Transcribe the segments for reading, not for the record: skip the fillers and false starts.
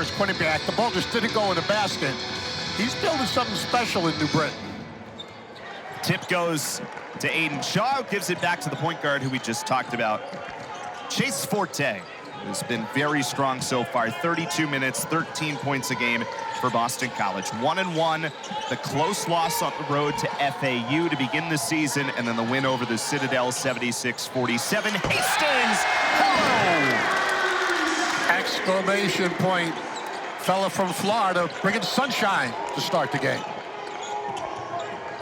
Quinnipiac. The ball just didn't go in the basket. He's building something special in New Britain. Tip goes to Aiden Shaw, who gives it back to the point guard who we just talked about. Chase Forte has been very strong so far. 32 minutes, 13 points a game for Boston College. 1-1, the close loss on the road to FAU to begin the season, and then the win over the Citadel, 76-47. Hastings, hello! Exclamation point. Fella from Florida bringing sunshine to start the game.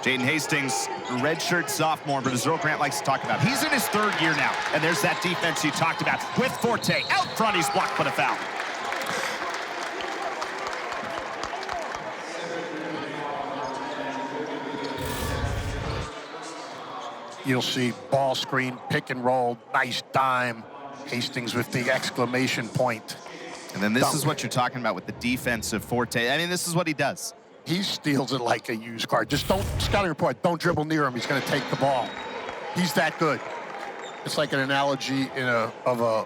Jaden Hastings, redshirt sophomore, but as Earl Grant likes to talk about, he's in his third year now. And there's that defense you talked about with Forte. Out front, he's blocked for the foul. You'll see ball screen, pick and roll, nice dime. Hastings with the exclamation point. And then this is what you're talking about with the defense of Forte. I mean, this is what he does. He steals it like a used car. Just don't, scouting report, don't dribble near him. He's going to take the ball. He's that good. It's like an analogy of a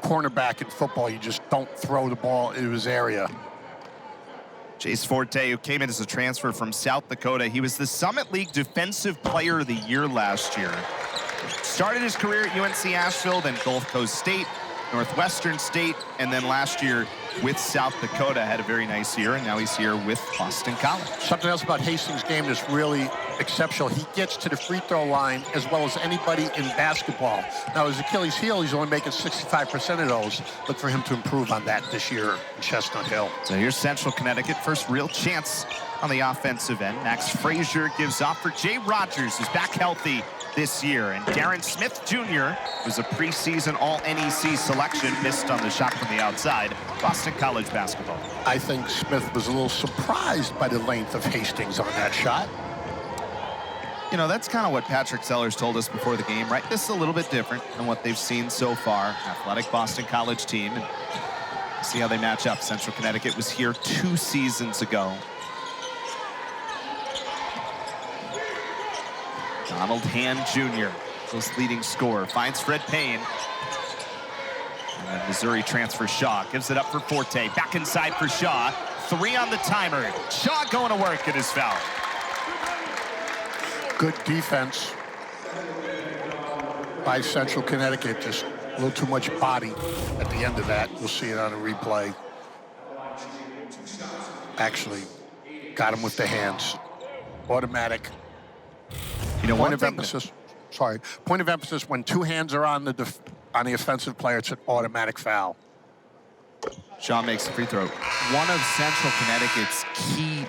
cornerback in football. You just don't throw the ball into his area. Chase Forte, who came in as a transfer from South Dakota. He was the Summit League Defensive Player of the Year last year. Started his career at UNC Asheville, then Gulf Coast State, Northwestern State, and then last year with South Dakota had a very nice year, and now he's here with Boston College. Something else about Hastings' game that's really exceptional. He gets to the free throw line as well as anybody in basketball. Now, his Achilles heel, he's only making 65% of those. Look for him to improve on that this year in Chestnut Hill. So here's Central Connecticut, first real chance on the offensive end. Max Frazier gives off for Jay Rogers, who's back healthy this year. And Darren Smith Jr. was a preseason All-NEC selection, missed on the shot from the outside. Boston College basketball. I think Smith was a little surprised by the length of Hastings on that shot. You know, that's kind of what Patrick Sellers told us before the game, right? This is a little bit different than what they've seen so far. Athletic Boston College team. And see how they match up. Central Connecticut was here 2 seasons ago. Donald Hand Jr., his leading scorer, finds Fred Payne. And then Missouri transfer Shaw, gives it up for Forte. Back inside for Shaw. 3 on the timer. Shaw going to work at his foul. Good defense by Central Connecticut. Just a little too much body at the end of that. You'll see it on a replay. Actually, got him with the hands. Automatic. You know, point of emphasis. Sorry. Point of emphasis: when 2 hands are on the offensive player, it's an automatic foul. Shaw makes a free throw. One of Central Connecticut's key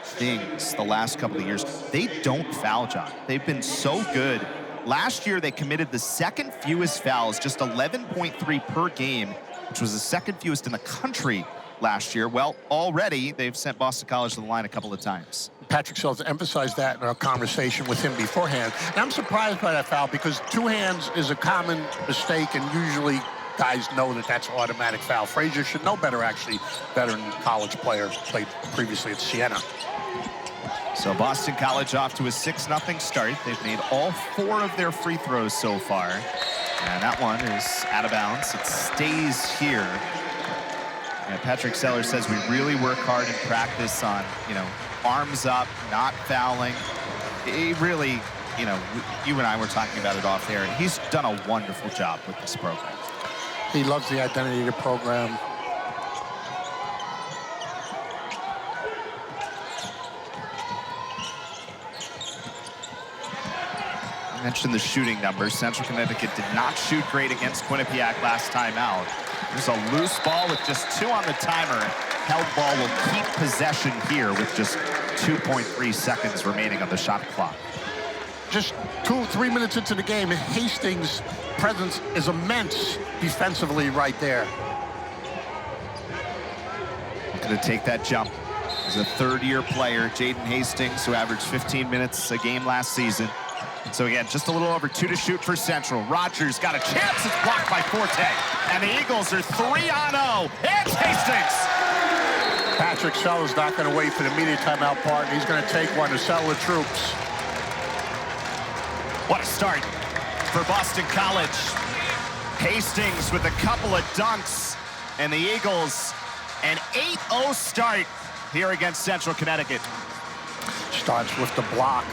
things the last couple of years, they don't foul, John. They've been so good. Last year, they committed the second fewest fouls, just 11.3 per game, which was the second fewest in the country last year. Well, already they've sent Boston College to the line a couple of times. Patrick Sellers emphasized that in our conversation with him beforehand. And I'm surprised by that foul because 2 hands is a common mistake, and usually guys know that that's automatic foul. Frazier should know better, actually. Veteran college player, played previously at Siena. So Boston College off to a 6-0 start. They've made all 4 of their free throws so far. And that one is out of bounds. It stays here. And Patrick Sellers says we really work hard in practice on, you know, arms up, not fouling. He really, you know, you and I were talking about it off air. He's done a wonderful job with this program. He loves the identity of the program. I mentioned the shooting numbers. Central Connecticut did not shoot great against Quinnipiac last time out. There's a loose ball with just 2 on the timer. Held ball will keep possession here with just 2.3 seconds remaining on the shot clock. Just 2-3 minutes into the game, Hastings' presence is immense defensively right there. Looking to take that jump. As a 3rd-year player, Jaden Hastings, who averaged 15 minutes a game last season. So again, just a little over 2 to shoot for Central. Rogers got a chance. It's blocked by Forte. And the Eagles are 3-0. It's Hastings. Patrick Sellers not going to wait for the immediate timeout partner. He's going to take one to settle the troops. What a start for Boston College. Hastings with a couple of dunks. And the Eagles An 8-0 start here against Central Connecticut. Starts with the block.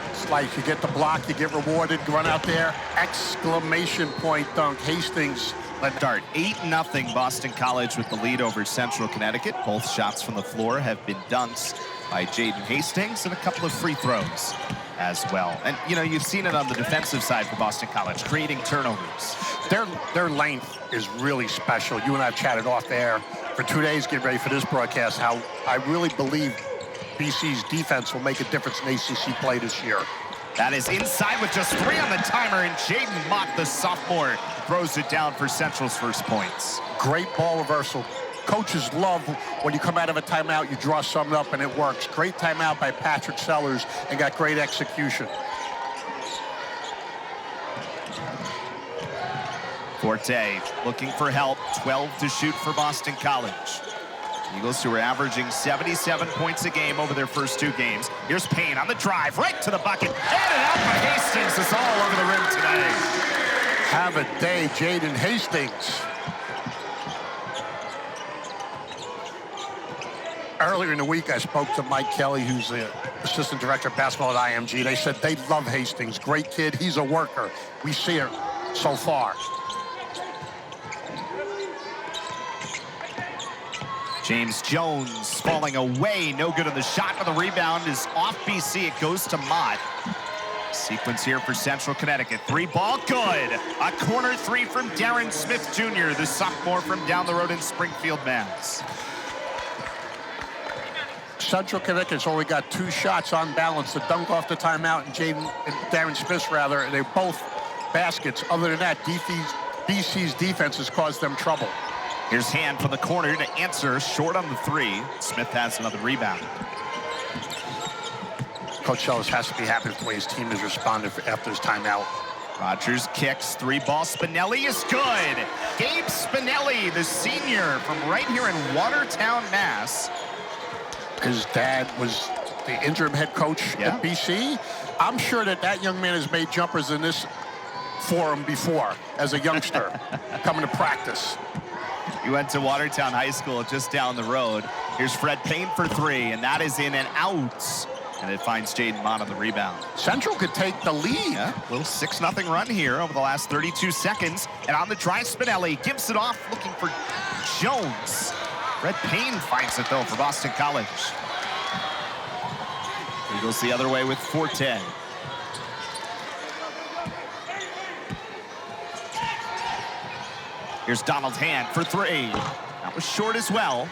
It's like you get the block, you get rewarded, run out there, exclamation point dunk. Hastings Let's start 8-0 Boston College with the lead over Central Connecticut. Both shots from the floor have been dunks by Jaden Hastings and a couple of free throws as well. And, you know, you've seen it on the defensive side for Boston College, creating turnovers. Their length is really special. You and I have chatted off there for 2 days getting ready for this broadcast, how I really believe BC's defense will make a difference in ACC play this year. That is inside with just 3 on the timer, and Jaden Mott, the sophomore, throws it down for Central's first points. Great ball reversal. Coaches love when you come out of a timeout, you draw something up and it works. Great timeout by Patrick Sellers and got great execution. Forte looking for help, 12 to shoot for Boston College. Eagles, who are averaging 77 points a game over their first 2 games. Here's Payne on the drive, right to the bucket. And it out by Hastings. It's all over the rim today. Have a day, Jaden Hastings. Earlier in the week, I spoke to Mike Kelly, who's the assistant director of basketball at IMG. They said they love Hastings. Great kid. He's a worker. We see it so far. James Jones falling away. No good on the shot, but the rebound is off BC. It goes to Mott. Sequence here for Central Connecticut. 3-ball, good. A corner 3 from Darren Smith Jr., the sophomore from down the road in Springfield, Mass. Central Connecticut's only got 2 shots on balance. The dunk off the timeout and Darren Smith, rather, and they're both baskets. Other than that, BC's defense has caused them trouble. Here's Hand from the corner to answer, short on the 3. Smith has another rebound. Coach Sellers has to be happy with the way his team has responded after his timeout. Rogers kicks, 3-ball. Spinelli is good. Gabe Spinelli, the senior from right here in Watertown, Mass. His dad was the interim head coach at BC. I'm sure that young man has made jumpers in this forum before as a youngster coming to practice. He went to Watertown High School just down the road. Here's Fred Payne for 3, and that is in and out. And it finds Jaden Mott on the rebound. Central could take the lead. Yeah, little 6-0 run here over the last 32 seconds. And on the drive, Spinelli gives it off, looking for Jones. Fred Payne finds it, though, for Boston College. He goes the other way with Forte. Here's Donald Hand for 3. That was short as well.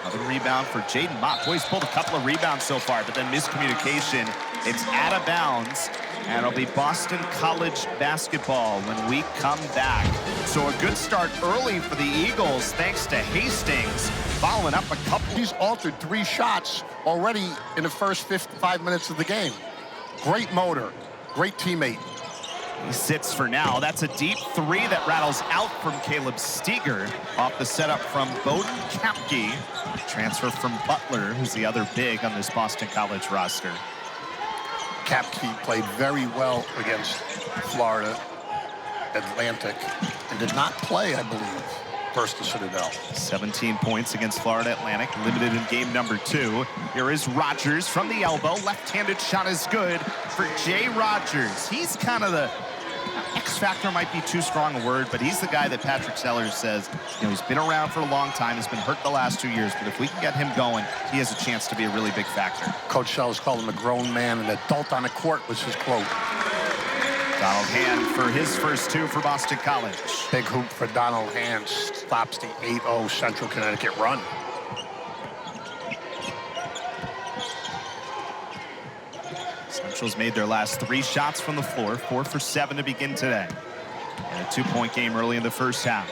Another rebound for Jaden Mott. Boy, he's pulled a couple of rebounds so far, but then miscommunication. It's out of bounds, and it'll be Boston College basketball when we come back. So a good start early for the Eagles, thanks to Hastings, following up a couple. He's altered 3 shots already in the first 5 minutes of the game. Great motor, great teammate. He sits for now. That's a deep 3 that rattles out from Caleb Steger off the setup from Bowden Kapke. Transfer from Butler, who's the other big on this Boston College roster. Kapke played very well against Florida Atlantic and did not play, I believe, versus the Citadel. 17 points against Florida Atlantic, limited in game number 2. Here is Rogers from the elbow. Left-handed shot is good for Jay Rogers. He's kind of the X factor, might be too strong a word, but he's the guy that Patrick Sellers says, you know, he's been around for a long time, has been hurt the last 2 years, but if we can get him going, he has a chance to be a really big factor. Coach Sellers called him a grown man, an adult on the court was his quote. Donald Hand for his first 2 for Boston College. Big hoop for Donald Hand, stops the 8-0 Central Connecticut run. Central's made their last 3 shots from the floor, 4 for 7 to begin today. And a 2-point game early in the first half.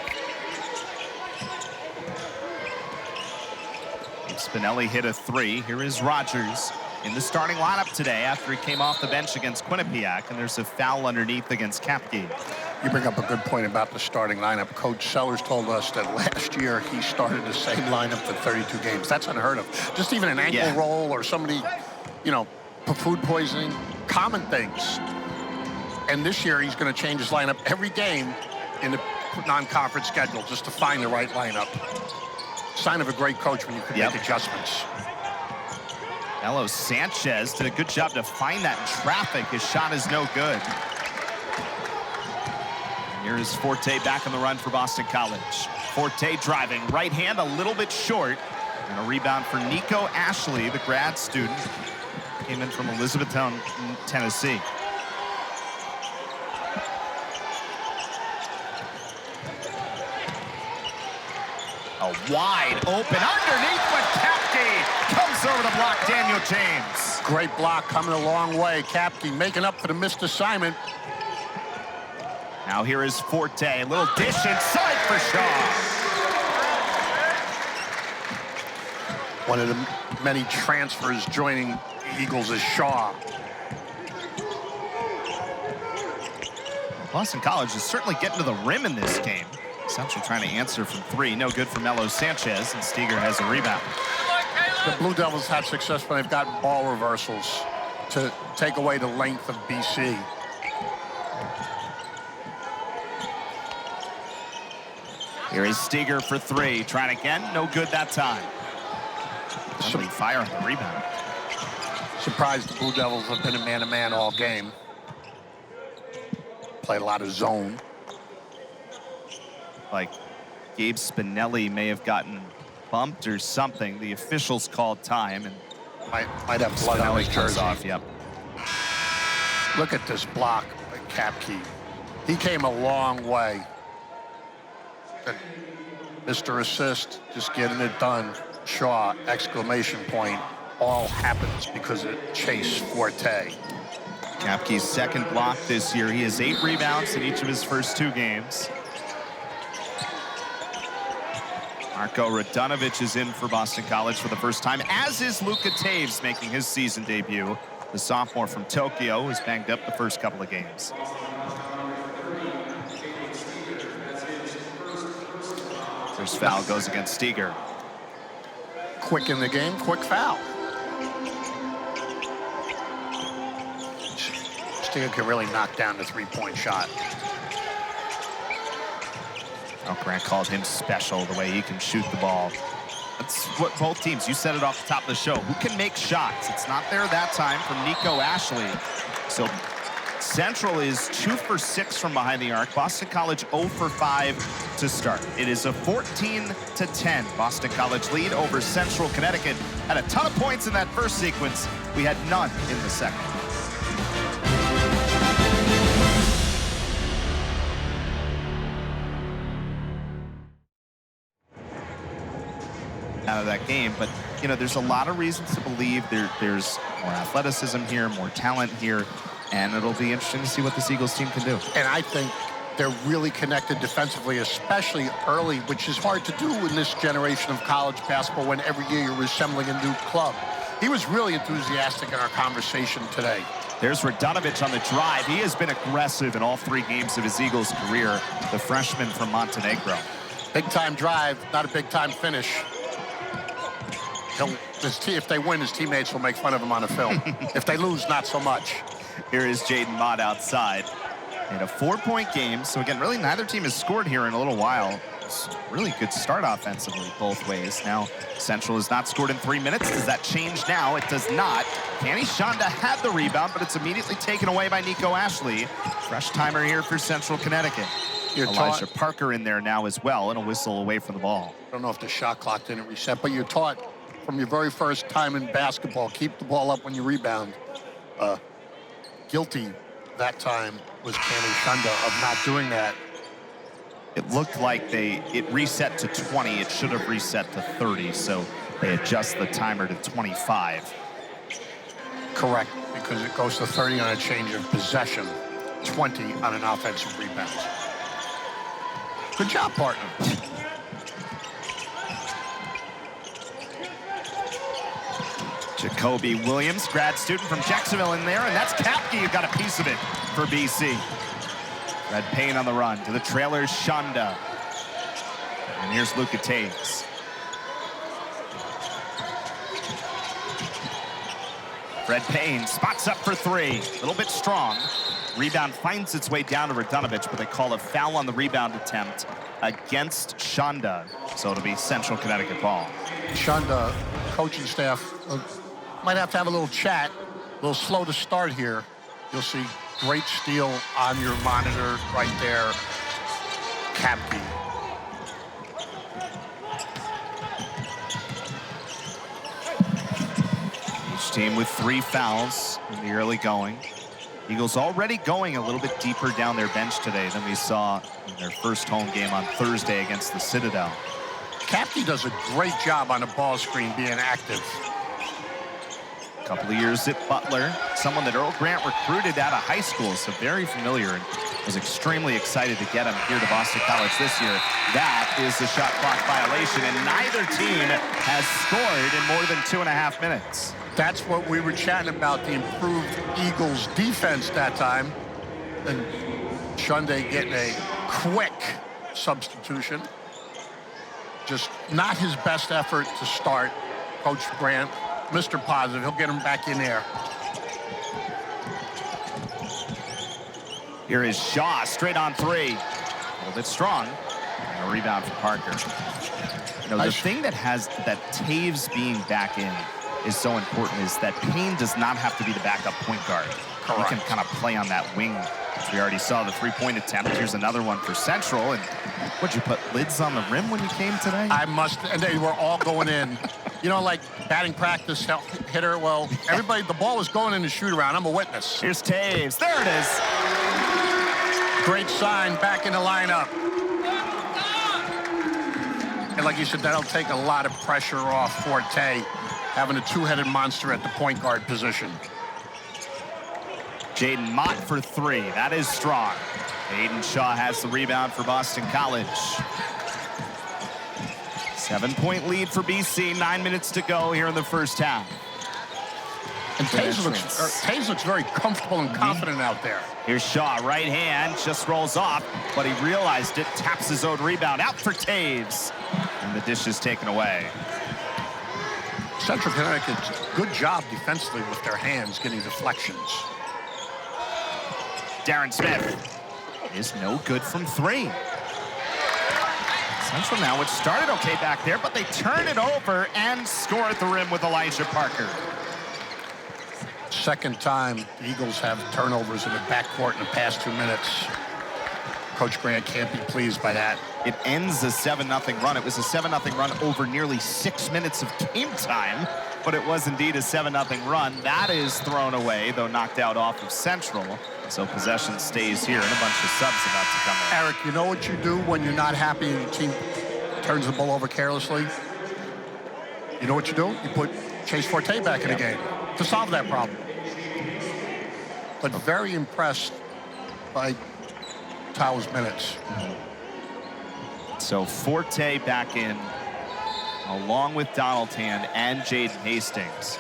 Spinelli hit a 3. Here is Rogers in the starting lineup today after he came off the bench against Quinnipiac, and there's a foul underneath against Kapke. You bring up a good point about the starting lineup. Coach Sellers told us that last year he started the same lineup for 32 games. That's unheard of. Just even an ankle roll or somebody, you know, food poisoning, common things. And this year he's going to change his lineup every game in the non-conference schedule just to find the right lineup. Sign of a great coach when you can make adjustments. Melo Sanchez did a good job to find that in traffic. His shot is no good. Here's Forte back on the run for Boston College. Forte driving, right hand a little bit short. And a rebound for Nico Ashley, the grad student. Came in from Elizabethtown, Tennessee. A wide open underneath, but Kapke comes over to block Daniel James. Great block coming a long way. Kapke making up for the missed assignment. Now here is Forte, a little dish inside for Shaw. One of the many transfers joining the Eagles is Shaw. Boston College is certainly getting to the rim in this game. Central trying to answer from three. No good for Melo Sanchez, and Steger has a rebound. The Blue Devils have success when they've gotten ball reversals to take away the length of BC. Here is Steger for three. Trying again, no good that time. Fire on the rebound. Surprised the Blue Devils have been a man-to-man all game. Played a lot of zone. Like Gabe Spinelli may have gotten bumped or something. The officials called time, and might have blood on his jersey. Off. Yep. Look at this block by Kapke. He came a long way. And Mr. Assist, just getting it done. Shaw, exclamation point. All happens because of Chase Forte. Kapke's second block this year. He has 8 rebounds in each of his first 2 games. Marko Radunovic is in for Boston College for the first time, as is Luka Taves making his season debut. The sophomore from Tokyo was banged up the first couple of games. First foul goes against Steger. Quick in the game, quick foul. Steger can really knock down the three-point shot. Oh, Grant called him special, the way he can shoot the ball. That's what both teams, you said it off the top of the show, who can make shots? It's not there that time from Nico Ashley. So Central is 2 for 6 from behind the arc. Boston College 0 for 5 to start. It is a 14-10 Boston College lead over Central Connecticut. Had a ton of points in that first sequence. We had none in the second. Out of that game, but you know, there's a lot of reasons to believe there's more athleticism here, more talent here, and it'll be interesting to see what this Eagles team can do. And I think they're really connected defensively, especially early, which is hard to do in this generation of college basketball when every year you're assembling a new club. He was really enthusiastic in our conversation today. There's Radunovic on the drive. He has been aggressive in all 3 games of his Eagles career, the freshman from Montenegro. Big-time drive, not a big-time finish. If they win, his teammates will make fun of him on the film. If they lose, not so much. Here is Jaden Mott outside. In a 4-point game, so again, really neither team has scored here in a little while. It's a really good start offensively both ways. Now, Central has not scored in 3 minutes. Does that change now? It does not. Kenny Shonda had the rebound, but it's immediately taken away by Nico Ashley. Fresh timer here for Central Connecticut. Elijah Parker in there now as well, and a whistle away from the ball. I don't know if the shot clock didn't reset, but you're taught from your very first time in basketball, keep the ball up when you rebound. Guilty that time was Kenny Shonda of not doing that. It looked like it reset to 20. It should have reset to 30, so they adjust the timer to 25. Correct, because it goes to 30 on a change of possession, 20 on an offensive rebound. Good job, partner. Jacoby Williams, grad student from Jacksonville in there, and that's Kapke who got a piece of it for BC. Red Payne on the run to the trailer's Shonda. And here's Luka Taves. Red Payne spots up for 3. A little bit strong. Rebound finds its way down to Radunovic, but they call a foul on the rebound attempt. against Shonda. So it'll be Central Connecticut ball. Shonda coaching staff might have to have a little chat. A little slow to start here. You'll see great steal on your monitor right there. Kapke. Each team with 3 fouls in the early going. Eagles already going a little bit deeper down their bench today than we saw in their first home game on Thursday against the Citadel. Kapke does a great job on the ball screen being active. A couple of years at Butler, someone that Earl Grant recruited out of high school, so very familiar, and was extremely excited to get him here to Boston College this year. That is the shot clock violation, and neither team has scored in more than 2.5 minutes. That's what we were chatting about, the improved Eagles defense that time. And Shunday getting a quick substitution. Just not his best effort to start. Coach Grant, Mr. Positive, he'll get him back in there. Here is Shaw, straight on 3. A little bit strong. And a rebound for Parker. You know, the thing that has that Taves being back in is so important is that Payne does not have to be the backup point guard. Correct. He can kind of play on that wing. We already saw the 3-point attempt. Here's another one for Central. And what'd you put, lids on the rim when you came today? I must, and they were all going in. You know, like batting practice hitter. Well, everybody, the ball was going in the shoot around. I'm a witness. Here's Taves. There it is. Great sign, back in the lineup. And like you said, that'll take a lot of pressure off Forte, having a 2-headed monster at the point guard position. Jaden Mott for 3. That is strong. Aiden Shaw has the rebound for Boston College. 7-point lead for BC. 9 minutes to go here in the first half. And Taves looks very comfortable and confident out there. Here's Shaw, right hand, just rolls off, but he realized it, taps his own rebound. Out for Taves. And the dish is taken away. Central Connecticut's good job defensively with their hands getting deflections. Darren Smith is no good from 3. Central now, which started okay back there, but they turn it over and score at the rim with Elijah Parker. Second time the Eagles have turnovers in the backcourt in the past 2 minutes. Coach Grant can't be pleased by that. It ends a 7-0 run. It was a 7-0 run over nearly 6 minutes of game time, but it was indeed a 7-0 run. That is thrown away, though knocked out off of Central. So possession stays here, and a bunch of subs about to come in. Eric, you know what you do when you're not happy and your team turns the ball over carelessly? You know what you do? You put Chase Forte back in the game to solve that problem. But very impressed by Tao's minutes. So Forte back in, along with Donaldson and Jaden Hastings.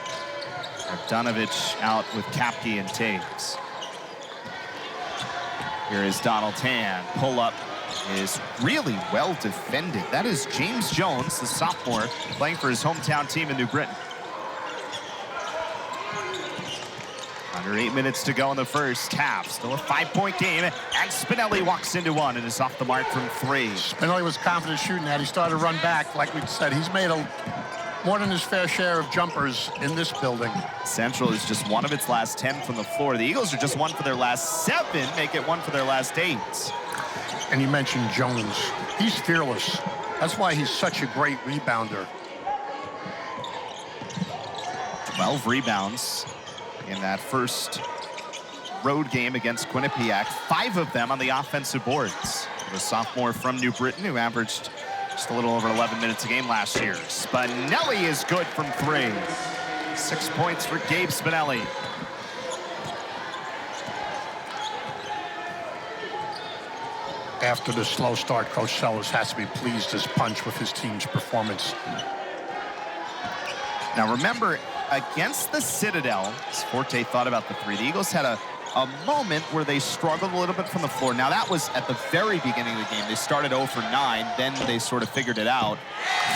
Bogdanovich out with Kapke and Taves. Here is Donaldson. Pull up is really well defended. That is James Jones, the sophomore, playing for his hometown team in New Britain. Under 8 minutes to go in the first half. Still a 5-point game, and Spinelli walks into one and is off the mark from 3. Spinelli was confident shooting that. He started to run back. Like we said, he's made more than his fair share of jumpers in this building. Central is just 1 of its last 10 from the floor. The Eagles are just 1 for their last 7, make it 1 for their last 8. And you mentioned Jones. He's fearless. That's why he's such a great rebounder. 12 rebounds in that first road game against Quinnipiac. 5 of them on the offensive boards. The sophomore from New Britain who averaged just a little over 11 minutes a game last year. Spinelli is good from 3. 6 points for Gabe Spinelli. After the slow start, Coach Sellers has to be pleased as punch with his team's performance. Now remember, against the Citadel, as Forte thought about the 3, the Eagles had a moment where they struggled a little bit from the floor. Now that was at the very beginning of the game. They started 0 for 9, then they sort of figured it out.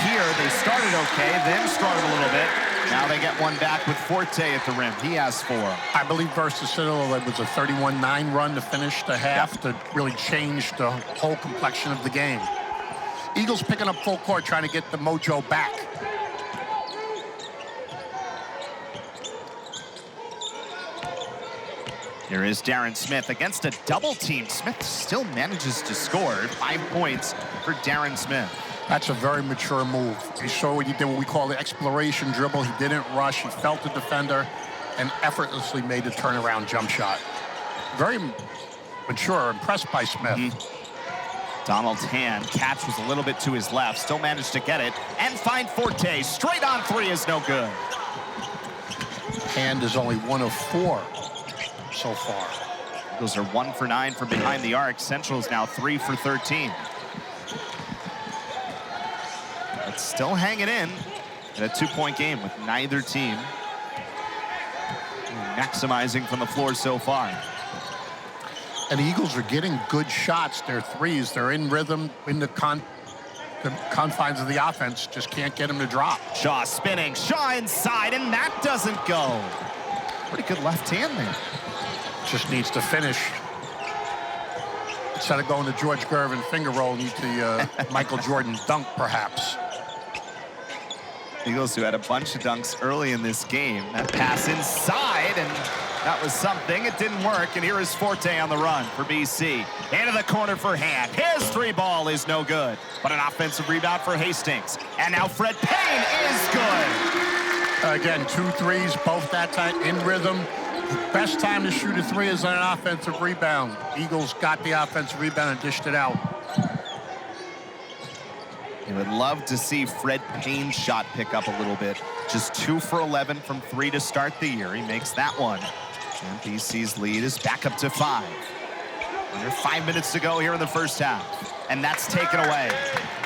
Here they started okay, then struggled a little bit. Now they get one back with Forte at the rim. He has 4. I believe versus Citadel, it was a 31-9 run to finish the half to really change the whole complexion of the game. Eagles picking up full court, trying to get the mojo back. Here is Darren Smith against a double team. Smith still manages to score 5 points for Darren Smith. That's a very mature move. He saw what he did, what we call the exploration dribble. He didn't rush. He felt the defender and effortlessly made the turnaround jump shot. Very mature, impressed by Smith. Donald's hand catch was a little bit to his left, still managed to get it and find Forte. Straight on three is no good. Hand is only 1 of 4 so far. Those are 1 for 9 from behind the arc. Central's now 3 for 13. But still hanging in a 2-point game with neither team maximizing from the floor so far. And the Eagles are getting good shots. Their threes, they're in rhythm, in the confines of the offense. Just can't get them to drop. Shaw spinning, Shaw inside, and that doesn't go. Pretty good left hand there. Just needs to finish. Instead of going to George Gervin finger roll, need to Michael Jordan dunk, perhaps. Eagles, who had a bunch of dunks early in this game. That pass inside, and that was something. It didn't work, and here is Forte on the run for BC. Into the corner for Hand. His 3 ball is no good, but an offensive rebound for Hastings. And now Fred Payne is good. Again, 2 threes, both that time in rhythm. The best time to shoot a 3 is on an offensive rebound. Eagles got the offensive rebound and dished it out. You would love to see Fred Payne's shot pick up a little bit. Just 2 for 11 from 3 to start the year. He makes that one. And BC's lead is back up to 5. Under 5 minutes to go here in the first half. And that's taken away.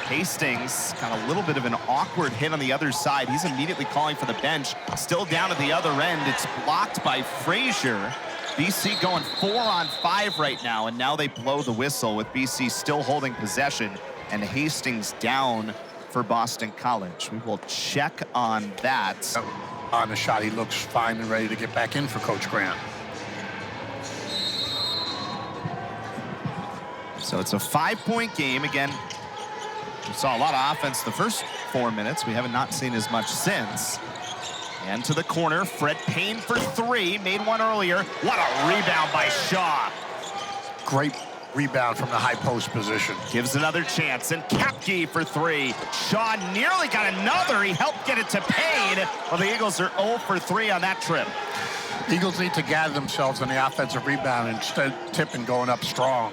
Hastings got a little bit of an awkward hit on the other side. He's immediately calling for the bench. Still down at the other end. It's blocked by Frazier. BC going 4 on 5 right now, and now they blow the whistle with BC still holding possession and Hastings down for Boston College. We will check on that. On the shot, he looks fine and ready to get back in for Coach Grant. So it's a 5-point game. Again, we saw a lot of offense the first 4 minutes. We haven't not seen as much since. And to the corner, Fred Payne for 3, made one earlier. What a rebound by Shaw. Great rebound from the high post position. Gives another chance, and Kapke for 3. Shaw nearly got another. He helped get it to Payne. Well, the Eagles are 0 for 3 on that trip. Eagles need to gather themselves on the offensive rebound and instead tipping going up strong.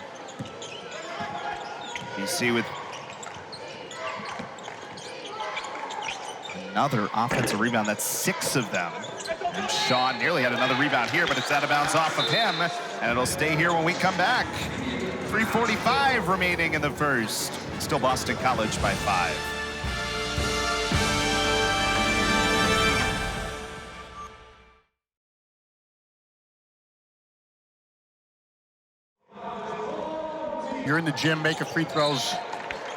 BC with another offensive rebound. That's 6 of them. And Shaw nearly had another rebound here, but it's out of bounds off of him, and it'll stay here when we come back. 3:45 remaining in the first. Still Boston College by 5. You're in the gym making free throws,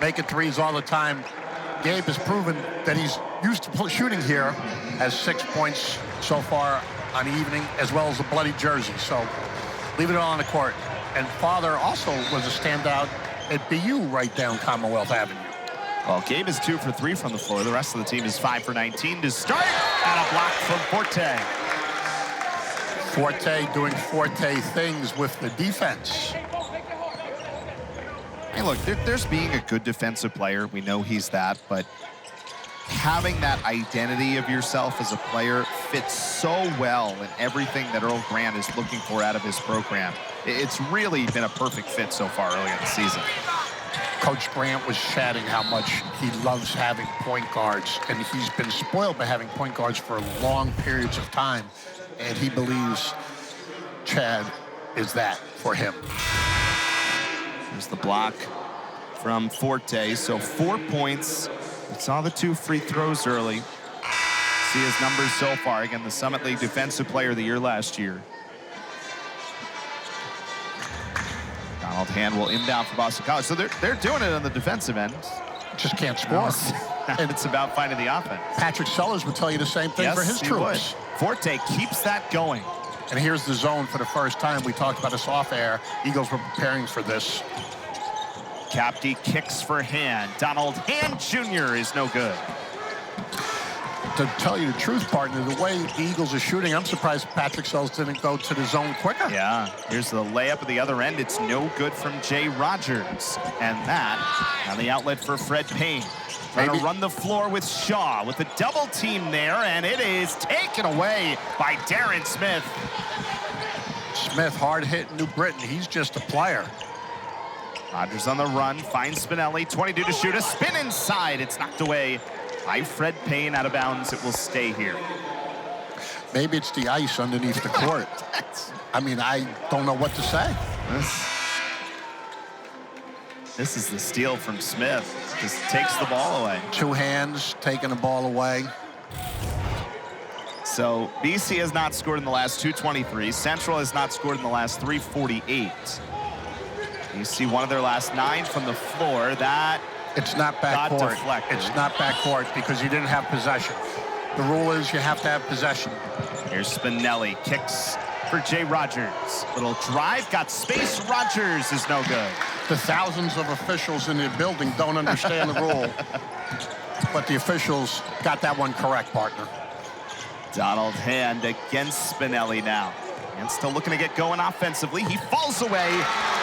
making threes all the time. Gabe has proven that he's used to shooting here, has 6 points so far on the evening, as well as a bloody jersey. So leave it all on the court. And father also was a standout at BU right down Commonwealth Avenue. Well, Gabe is 2 for 3 from the floor. The rest of the team is 5 for 19 to start. And a block from Forte. Forte doing Forte things with the defense. Hey, look, there's being a good defensive player. We know he's that, but having that identity of yourself as a player fits so well in everything that Earl Grant is looking for out of his program. It's really been a perfect fit so far early in the season. Coach Grant was chatting how much he loves having point guards, and he's been spoiled by having point guards for long periods of time, and he believes Chad is that for him. There's the block from Forte. So 4 points. We saw the 2 free throws early. See his numbers so far. Again, the Summit League Defensive Player of the Year last year. Donald Hand will inbound for Boston College. So they're doing it on the defensive end. Just can't score. And it's about finding the offense. Patrick Sellers would tell you the same thing for his troops. Would. Forte keeps that going. And here's the zone for the first time. We talked about this off air. Eagles were preparing for this. Capty kicks for Hand. Donald Hand Jr. is no good. To tell you the truth, partner, the way the Eagles are shooting, I'm surprised Patrick Sells didn't go to the zone quicker. Yeah, here's the layup at the other end. It's no good from Jay Rogers. And that on the outlet for Fred Payne. Trying to run the floor with Shaw with a double team there, and it is taken away by Darren Smith. Smith, hard hit New Britain. He's just a player. Rogers on the run, finds Spinelli, 22 to shoot, a spin inside. It's knocked away by Fred Payne, out of bounds. It will stay here. Maybe it's the ice underneath the court. I mean, I don't know what to say. This is the steal from Smith. Just takes the ball away. Two hands taking the ball away. So BC has not scored in the last 2:23. Central has not scored in the last 3:48. You see one of their last 9 from the floor. That it's not backcourt. It's not backcourt because you didn't have possession. The rule is you have to have possession. Here's Spinelli, kicks for Jay Rogers. Little drive, got space. Rogers is no good. The thousands of officials in the building don't understand the rule, but the officials got that one correct, partner. Donald Hand against Spinelli now. And still looking to get going offensively. He falls away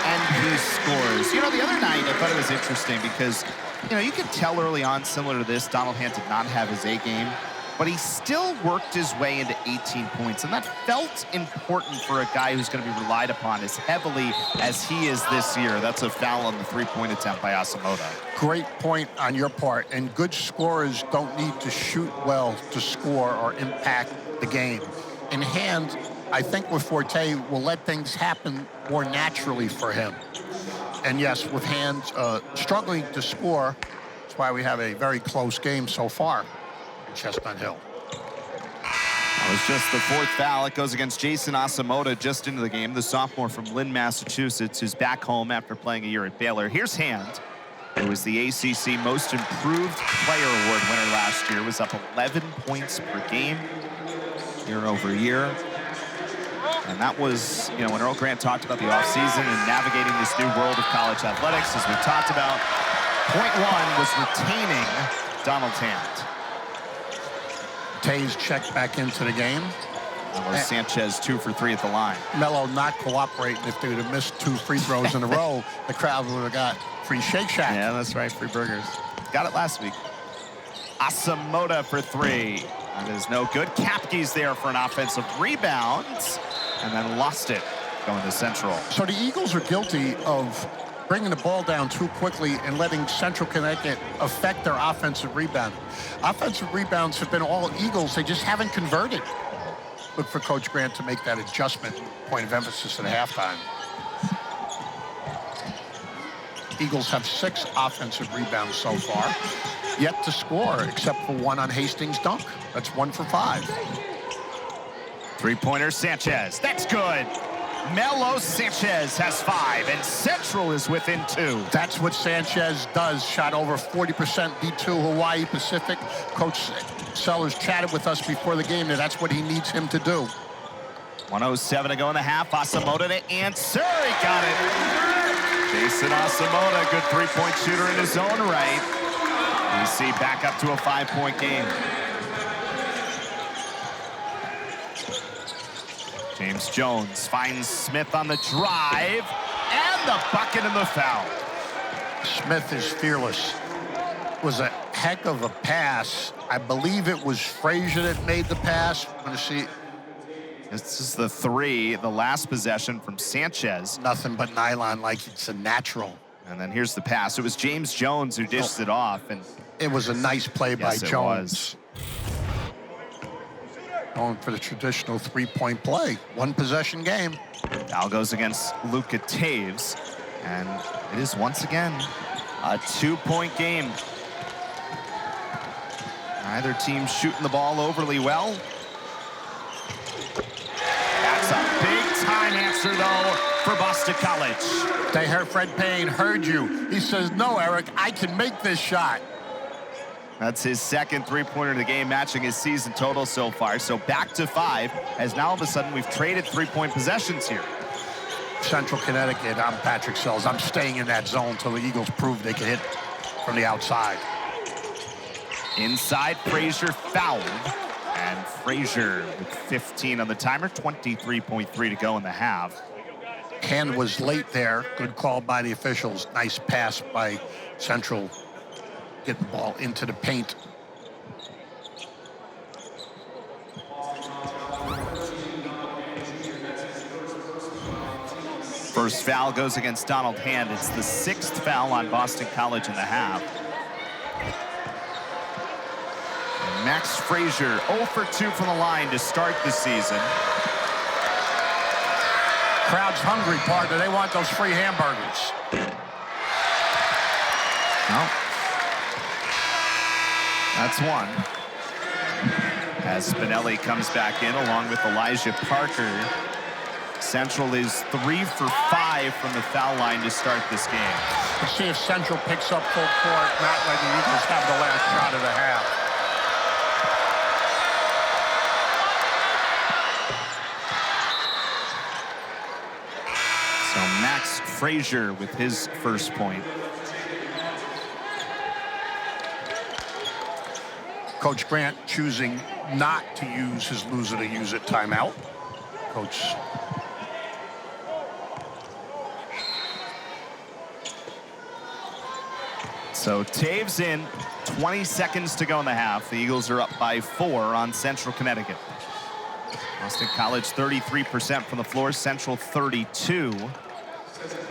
and he scores. You know, the other night I thought it was interesting because, you know, you could tell early on, similar to this, Donald Hand did not have his A game, but he still worked his way into 18 points. And that felt important for a guy who's going to be relied upon as heavily as he is this year. That's a foul on the three-point attempt by Asamoah. Great point on your part. And good scorers don't need to shoot well to score or impact the game. In Hand, I think with Forte, will let things happen more naturally for him. And yes, with Hand struggling to score, that's why we have a very close game so far in Chestnut Hill. That was just the 4th foul. It goes against Jason Asamoah just into the game, the sophomore from Lynn, Massachusetts, who's back home after playing a year at Baylor. Here's Hand, who was the ACC Most Improved Player Award winner last year, was up 11 points per game year over year. And that was, you know, when Earl Grant talked about the offseason and navigating this new world of college athletics, as we talked about, point 1 was retaining Donald Hand. Tays checked back into the game. Sanchez 2 for 3 at the line. Melo not cooperating. If they would have missed 2 free throws in a row, the crowd would have got free Shake Shack. Yeah, that's right, free burgers. Got it last week. Asamoah for 3. That is no good. Kapke's there for an offensive rebound, and then lost it going to Central. So the Eagles are guilty of bringing the ball down too quickly and letting Central Connecticut affect their offensive rebound. Offensive rebounds have been all Eagles. They just haven't converted. Look for Coach Grant to make that adjustment, point of emphasis at halftime. Eagles have 6 offensive rebounds so far, yet to score, except for 1 on Hastings' dunk. That's 1 for 5. Three-pointer, Sanchez. That's good. Melo Sanchez has 5, and Central is within 2. That's what Sanchez does. Shot over 40% D2 Hawaii Pacific. Coach Sellers chatted with us before the game that that's what he needs him to do. 1:07 to go in the half. Asamoah to answer. He got it. Jason Asamoah, good three-point shooter in his own right. BC back up to a 5-point game. James Jones finds Smith on the drive, and the bucket and the foul. Smith is fearless. Was a heck of a pass. I believe it was Frazier that made the pass. I'm going to see. This is the 3, the last possession from Sanchez. Nothing but nylon, like it's a natural. And then here's the pass. It was James Jones who dished it off. And it was a nice play by Jones. Was. Going for the traditional 3-point play. 1-possession game. Foul goes against Luka Taves. And it is once again a 2-point game. Neither team shooting the ball overly well. That's a big-time answer, though, for Boston College. They heard Fred Payne, heard you. He says, no, Eric, I can make this shot. That's his second three-pointer of the game, matching his season total so far. So back to 5, as now all of a sudden we've traded 3-point possessions here. Central Connecticut, I'm Patrick Sells. I'm staying in that zone until the Eagles prove they can hit from the outside. Inside, Frazier fouled. And Frazier with 15 on the timer, 23.3 to go in the half. Hand was late there. Good call by the officials. Nice pass by Central. Get the ball into the paint. First foul goes against Donald Hand. It's the 6th foul on Boston College in the half. Max Frazier 0 for 2 from the line to start the season. Crowd's hungry, partner. They want those free hamburgers. No. That's one. As Spinelli comes back in along with Elijah Parker. Central is 3 for 5 from the foul line to start this game. Let's see if Central picks up full court, not letting the Eagles have the last shot of the half. So Max Frazier with his first point. Coach Grant choosing not to use his loser to use it timeout. Coach. So Taves in, 20 seconds to go in the half. The Eagles are up by 4 on Central Connecticut. Boston College 33% from the floor, Central 32.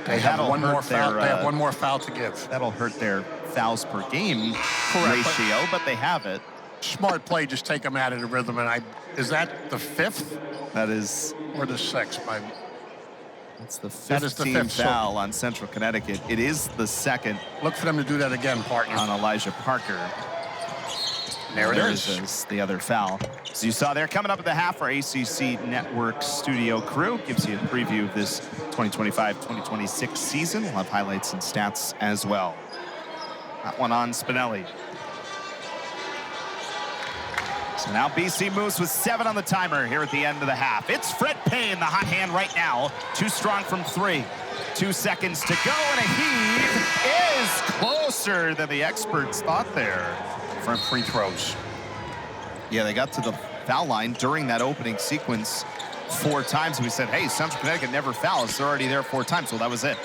They have one more foul. They have one more foul to give. That'll hurt their fouls per game ratio, but they have it. Smart play, just take them out of the rhythm. And is that the 5th? That is. Or the 6th? That's the 15th foul on Central Connecticut. It is the 2nd. Look for them to do that again, partner. On Elijah Parker. There it is. The other foul. So you saw there, coming up at the half, our ACC Network studio crew gives you a preview of this 2025-2026 season. We'll have highlights and stats as well. That one on Spinelli. So now BC moves with 7 on the timer here at the end of the half. It's Fred Payne, the hot hand right now. Too strong from 3. 2 seconds to go, and a heave is closer than the experts thought there. For free throws. Yeah, they got to the foul line during that opening sequence 4 times. We said, hey, Central Connecticut never fouls. They're already there 4 times. Well, that was it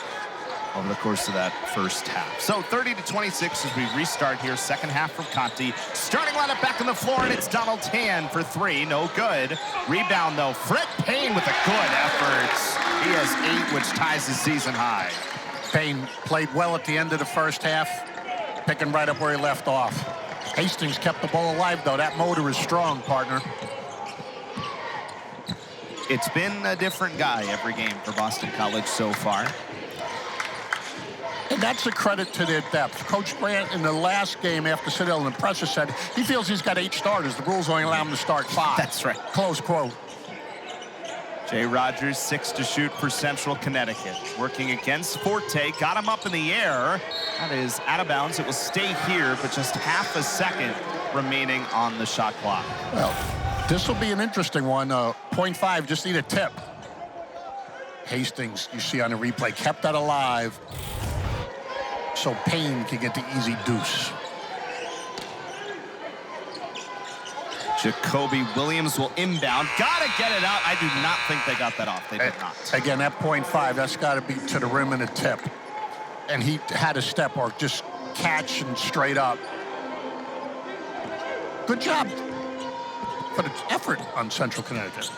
over the course of that first half. So 30-26 as we restart here. Second half from Conti. Starting lineup back on the floor, and it's Donald Hand for 3. No good. Rebound, though. Fred Payne with a good effort. He has 8, which ties his season high. Payne played well at the end of the first half, picking right up where he left off. Hastings kept the ball alive, though. That motor is strong, partner. It's been a different guy every game for Boston College so far. And that's a credit to their depth. Coach Grant, in the last game after Citadel and Presser, said he feels he's got 8 starters. The rules only allow him to start 5. That's right. Close quote. Jay Rogers, 6 to shoot for Central Connecticut. Working against Forte, got him up in the air. That is out of bounds. It will stay here, but just half a second remaining on the shot clock. Well, this will be an interesting one. 0.5, just need a tip. Hastings, you see on the replay, kept that alive so Payne can get the easy deuce. Jacoby Williams will inbound. Gotta get it out. I do not think they got that off. They did not. Again, that 0.5, that's got to be to the rim and a tip. And he had a step or just catch and straight up. Good job for the effort on Central Connecticut.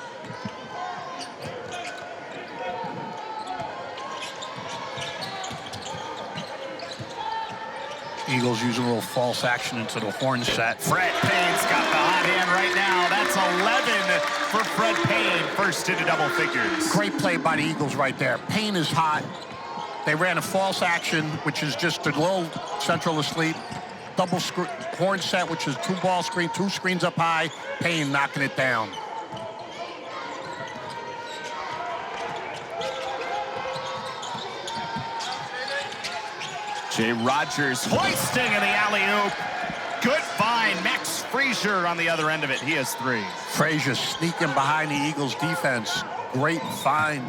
Eagles using a little false action into the horn set. Fred Payne's got the hot hand right now. That's 11 for Fred Payne. First into double figures. Great play by the Eagles right there. Payne is hot. They ran a false action, which is just to lull Central asleep. Double horn set, which is 2-ball screen, 2 screens up high. Payne knocking it down. Jay Rogers hoisting in the alley-oop. Good find. Max Frazier on the other end of it. He has 3. Frazier sneaking behind the Eagles defense. Great find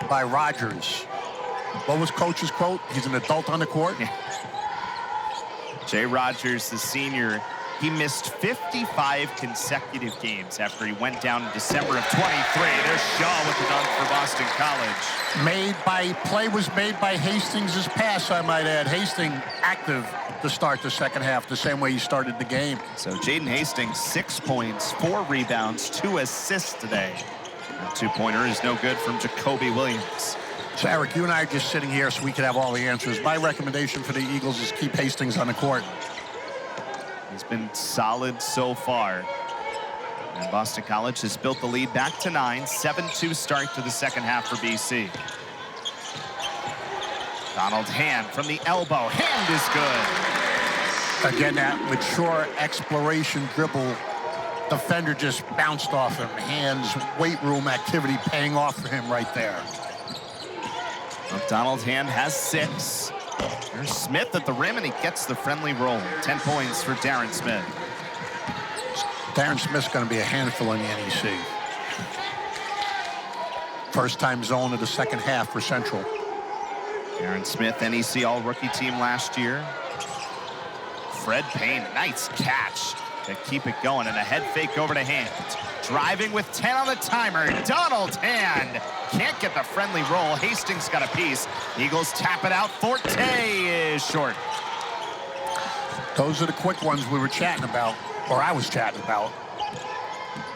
by Rogers. What was Coach's quote? He's an adult on the court. Jay Rogers, the senior, he missed 55 consecutive games after he went down in December of 23. There's Shaw with the dunk for Boston College. Play was made by Hastings' pass, I might add. Hastings active to start the second half, the same way he started the game. So Jaden Hastings, 6 points, 4 rebounds, 2 assists today. That two-pointer is no good from Jacoby Williams. So, Eric, you and I are just sitting here so we could have all the answers. My recommendation for the Eagles is keep Hastings on the court. He's been solid so far. And Boston College has built the lead back to 9. 7-2 start to the second half for BC. Donald Hand from the elbow. Hand is good. Again, that mature exploration dribble. Defender just bounced off him. Hand's weight room activity paying off for him right there. Well, Donald Hand has 6. There's Smith at the rim, and he gets the friendly roll. 10 points for Darren Smith. Darren Smith's going to be a handful in the NEC. First time zone of the second half for Central. Darren Smith, NEC all-rookie team last year. Fred Payne, nice catch to keep it going, and a head fake over to Hand. Driving with 10 on the timer, Donald Hand can't get the friendly roll. Hastings got a piece. Eagles tap it out. Forte is short. Those are the quick ones we were chatting about, or I was chatting about.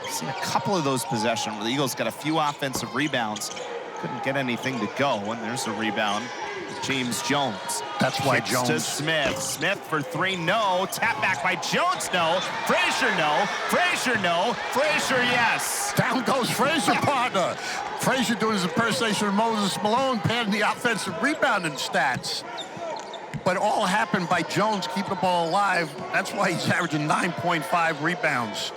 I've seen a couple of those possessions where the Eagles got a few offensive rebounds. Couldn't get anything to go, and there's a rebound. James Jones. That's why Kicks Jones. to Smith. Smith for 3, no. Tap back by Jones, no. Frazier, no. Frazier, no. Frazier, yes. Down goes Frazier, partner. Frazier doing his impersonation of Moses Malone, padding the offensive rebounding stats. But it all happened by Jones keeping the ball alive. That's why he's averaging 9.5 rebounds.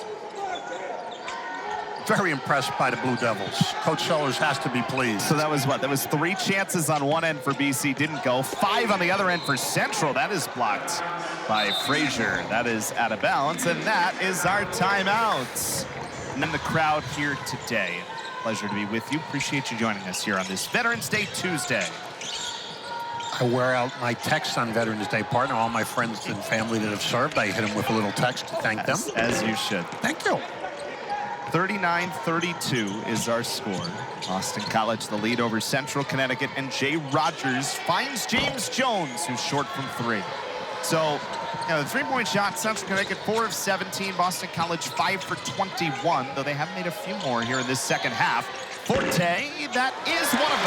Very impressed by the Blue Devils. Coach Sellers has to be pleased. So that was what? That was 3 chances on one end for BC, didn't go. 5 on the other end for Central. That is blocked by Frazier. That is out of bounds, and that is our timeout. And then the crowd here today. Pleasure to be with you. Appreciate you joining us here on this Veterans Day Tuesday. I wear out my texts on Veterans Day, partner. All my friends and family that have served, I hit them with a little text to thank them. As you should. Thank you. 39-32 is our score. Boston College the lead over Central Connecticut, and Jay Rogers finds James Jones, who's short from 3. So, the 3-point shot, Central Connecticut 4 of 17, Boston College 5 for 21, though they have made a few more here in this second half. Forte, that is one of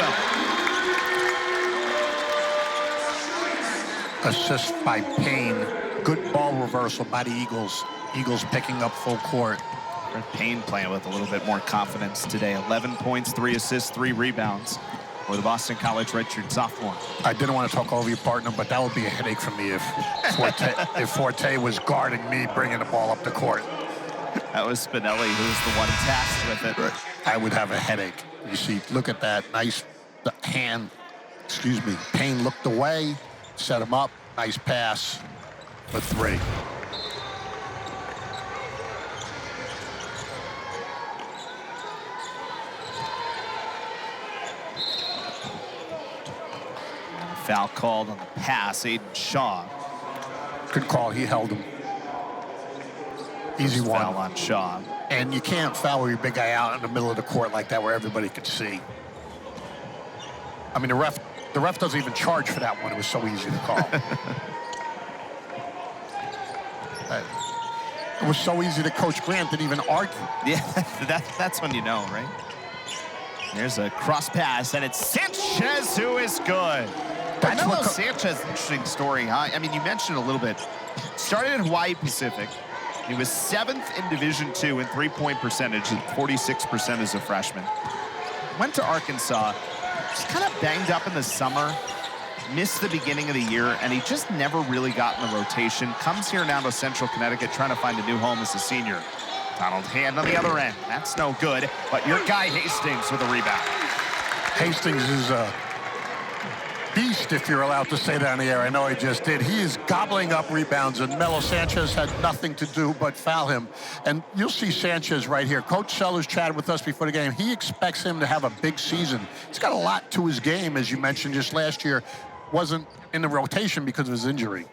them. Assist by Payne. Good ball reversal by the Eagles. Eagles picking up full court. Payne playing with a little bit more confidence today. 11 points, 3 assists, 3 rebounds for the Boston College redshirt sophomore. I didn't want to talk over your partner, but that would be a headache for me if Forte was guarding me bringing the ball up the court. That was Spinelli who was the one tasked with it. I would have a headache. You see, look at that. Nice hand. Excuse me. Payne looked away, set him up. Nice pass for 3. Foul called on the pass, Aiden Shaw. Good call, he held him. Easy one. Foul on Shaw. And you can't foul your big guy out in the middle of the court like that where everybody could see. I mean, the ref doesn't even charge for that one. It was so easy to call. It was so easy that Coach Grant didn't even argue. Yeah, that's when you know, right? There's a cross pass, and it's Sanchez who is good. I know Sanchez, interesting story, huh? I mean, you mentioned a little bit. Started in Hawaii Pacific. He was 7th in Division II in 3-point percentage, 46% as a freshman. Went to Arkansas, just kind of banged up in the summer, missed the beginning of the year, and he just never really got in the rotation. Comes here now to Central Connecticut, trying to find a new home as a senior. Donald Hand on the other end. That's no good, but your guy Hastings with a rebound. Hastings is beast, if you're allowed to say that on the air. I know he just did. He is gobbling up rebounds, and Melo Sanchez had nothing to do but foul him. And you'll see Sanchez right here. Coach Sellers chatted with us before the game. He expects him to have a big season. He's got a lot to his game, as you mentioned, just last year. Wasn't in the rotation because of his injury.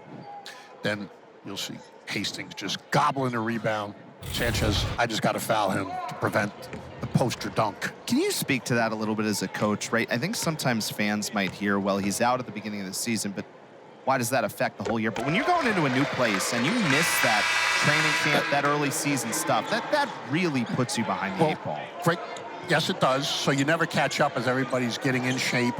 Then you'll see Hastings just gobbling a rebound. Sanchez, I just got to foul him to prevent the poster dunk. Can you speak to that a little bit as a coach, right? I think sometimes fans might hear, well, he's out at the beginning of the season, but why does that affect the whole year? But when you're going into a new place and you miss that training camp, that early season stuff, that really puts you behind the eight ball. Great. Yes, it does. So you never catch up as everybody's getting in shape.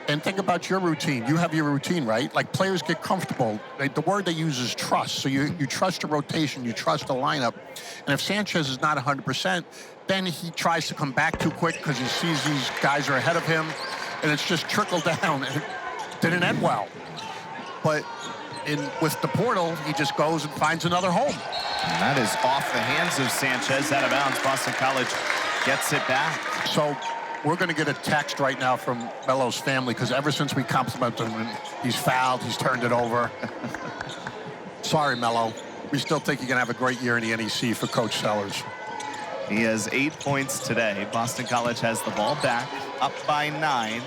And think about your routine. You have your routine, right? Like, players get comfortable. The word they use is trust. So you trust a rotation, you trust a lineup. And if Sanchez is not 100%, then he tries to come back too quick because he sees these guys are ahead of him, and it's just trickled down. And it didn't end well. But with the portal, he just goes and finds another home. And that is off the hands of Sanchez, out of bounds. Boston College gets it back. So we're going to get a text right now from Melo's family, because ever since we complimented him, he's fouled, he's turned it over. Sorry, Melo. We still think you're going to have a great year in the NEC for Coach Sellers. He has 8 points today. Boston College has the ball back, up by 9.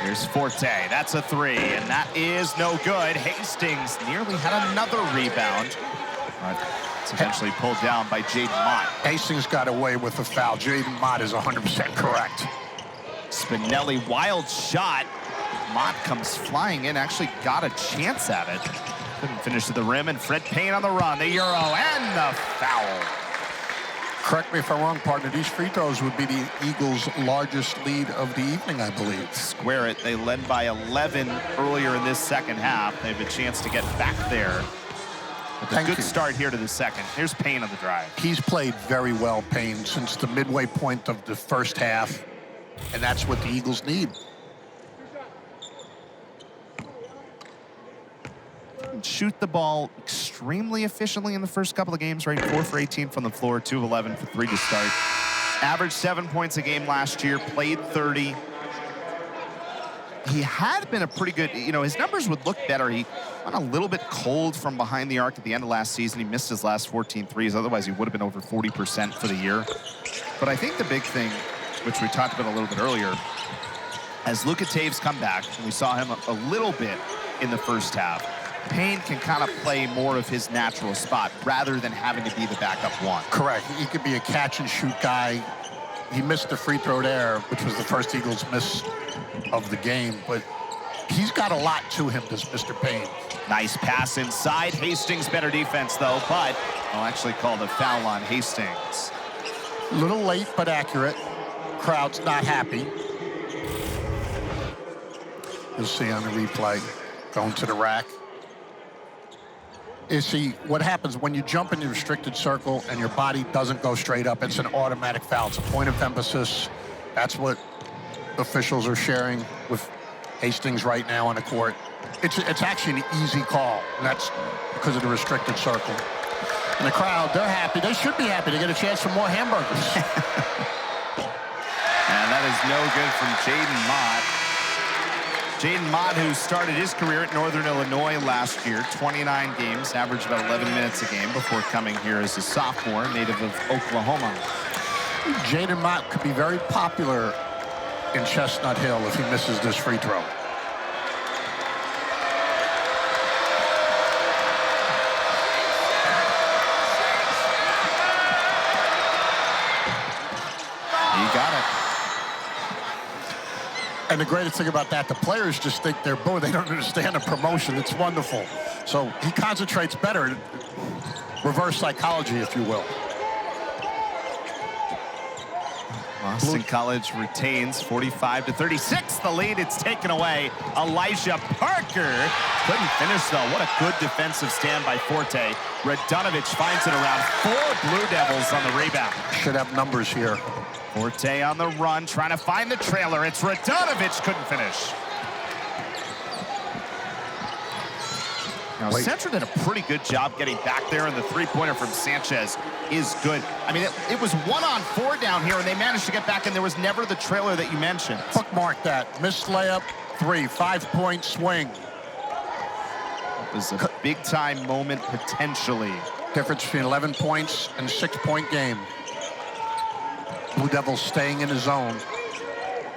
Here's Forte. That's a 3, and that is no good. Hastings nearly had another rebound, but it's eventually pulled down by Jaden Mott. Hastings got away with the foul. Jaden Mott is 100% correct. Spinelli, wild shot. Mott comes flying in, actually got a chance at it. Couldn't finish to the rim, and Fred Payne on the run, the Euro, and the foul. Correct me if I'm wrong, partner. These free throws would be the Eagles' largest lead of the evening, I believe. Square it. They led by 11 earlier in this second half. They have a chance to get back there. But a good start here to the second. Here's Payne on the drive. He's played very well, Payne, since the midway point of the first half, and that's what the Eagles need. Shoot the ball extremely efficiently in the first couple of games, right? 4 for 18 from the floor, 2 of 11 for 3 to start. Averaged 7 points a game last year, played 30. He had been a pretty good, his numbers would look better. He went a little bit cold from behind the arc at the end of last season. He missed his last 14 threes. Otherwise, he would have been over 40% for the year. But I think the big thing, which we talked about a little bit earlier, as Luka Taves come back, and we saw him a little bit in the first half, Payne can kind of play more of his natural spot rather than having to be the backup one. Correct. He could be a catch-and-shoot guy. He missed the free throw there, which was the first Eagles miss of the game, but he's got a lot to him, this Mr. Payne. Nice pass inside. Hastings better defense, though, but I'll actually call the foul on Hastings. A little late, but accurate. Crowd's not happy. You'll see on the replay, going to the rack. You see, what happens when you jump in the restricted circle and your body doesn't go straight up, it's an automatic foul. It's a point of emphasis. That's what officials are sharing with Hastings right now on the court. It's actually an easy call, and that's because of the restricted circle. And the crowd, they're happy. They should be happy to get a chance for more hamburgers. And that is no good from Jaden Mott. Jaden Mott, who started his career at Northern Illinois last year, 29 games, averaged about 11 minutes a game before coming here as a sophomore, native of Oklahoma. Jaden Mott could be very popular in Chestnut Hill if he misses this free throw. He got it. And the greatest thing about that, the players just think they're bored. They don't understand the promotion. It's wonderful. So he concentrates better. Reverse psychology, if you will. Boston College retains 45-36. The lead, it's taken away. Elijah Parker couldn't finish, though. What a good defensive stand by Forte. Radunovic finds it around 4 Blue Devils on the rebound. Should have numbers here. Forte on the run, trying to find the trailer. It's Radunovic, couldn't finish. Now, Central did a pretty good job getting back there, and the three-pointer from Sanchez is good. I mean, it was 1-on-4 down here, and they managed to get back, and there was never the trailer that you mentioned. Bookmark that. Missed layup, 3, 5-point swing. It was a big-time moment, potentially. Difference between 11 points and 6-point game. Blue Devils staying in his zone.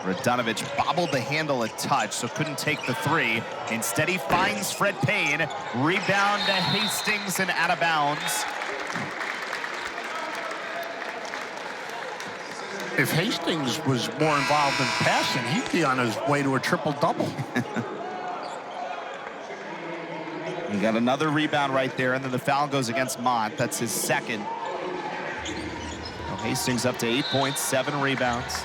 Radunovich bobbled the handle a touch, so couldn't take the three. Instead, he finds Fred Payne. Rebound to Hastings and out of bounds. If Hastings was more involved in passing, he'd be on his way to a triple-double. He got another rebound right there, and then the foul goes against Mott. That's his second. Well, Hastings up to 8 points, 7 rebounds.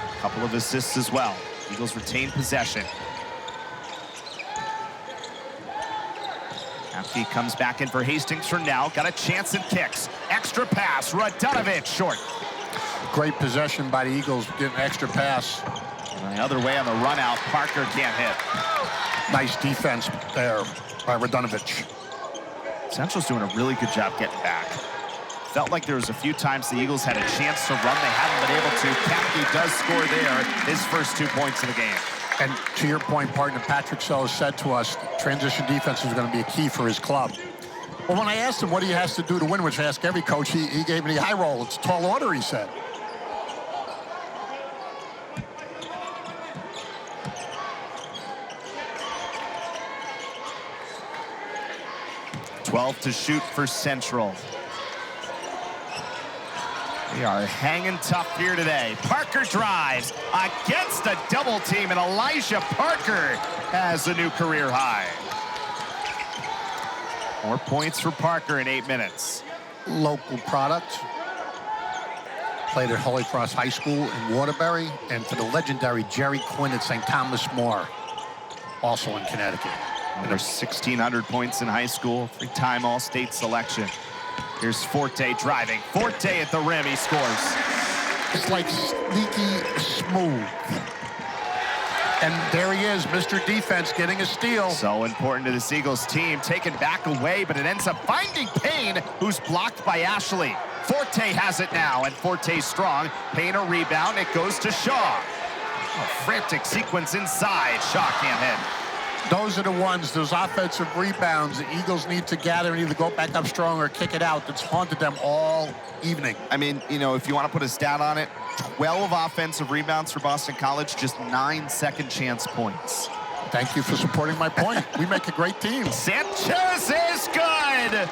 A couple of assists as well. Eagles retain possession. Apke comes back in for Hastings for now. Got a chance and kicks. Extra pass. Radunovich short. Great possession by the Eagles, getting an extra pass. And the other way on the run out, Parker can't hit. Nice defense there by Radunovich. Central's doing a really good job getting back. Felt like there was a few times the Eagles had a chance to run. They haven't been able to. Kapke does score there, his first 2 points of the game. And to your point, partner, Patrick Sells said to us, transition defense is going to be a key for his club. Well, when I asked him what he has to do to win, which I ask every coach, he gave me the high roll. It's a tall order, he said. $12 to shoot for Central. We are hanging tough here today. Parker drives against a double team, and Elijah Parker has a new career high. More points for Parker in 8 minutes. Local product. Played at Holy Cross High School in Waterbury, and for the legendary Jerry Quinn at St. Thomas More, also in Connecticut. Over 1,600 points in high school, 3-time All-State selection. Here's Forte driving. Forte at the rim, he scores. It's like sneaky smooth. And there he is, Mr. Defense, getting a steal. So important to this Eagles team, taken back away, but it ends up finding Payne, who's blocked by Ashley. Forte has it now, and Forte's strong. Payne a rebound, it goes to Shaw. A frantic sequence inside, Shaw can't hit. Those are the ones, those offensive rebounds, the Eagles need to gather and either go back up strong or kick it out. That's haunted them all evening. I mean, you know, if you want to put a stat on it, 12 offensive rebounds for Boston College, just 9 second chance points. Thank you for supporting my point. We make a great team. Sanchez is good.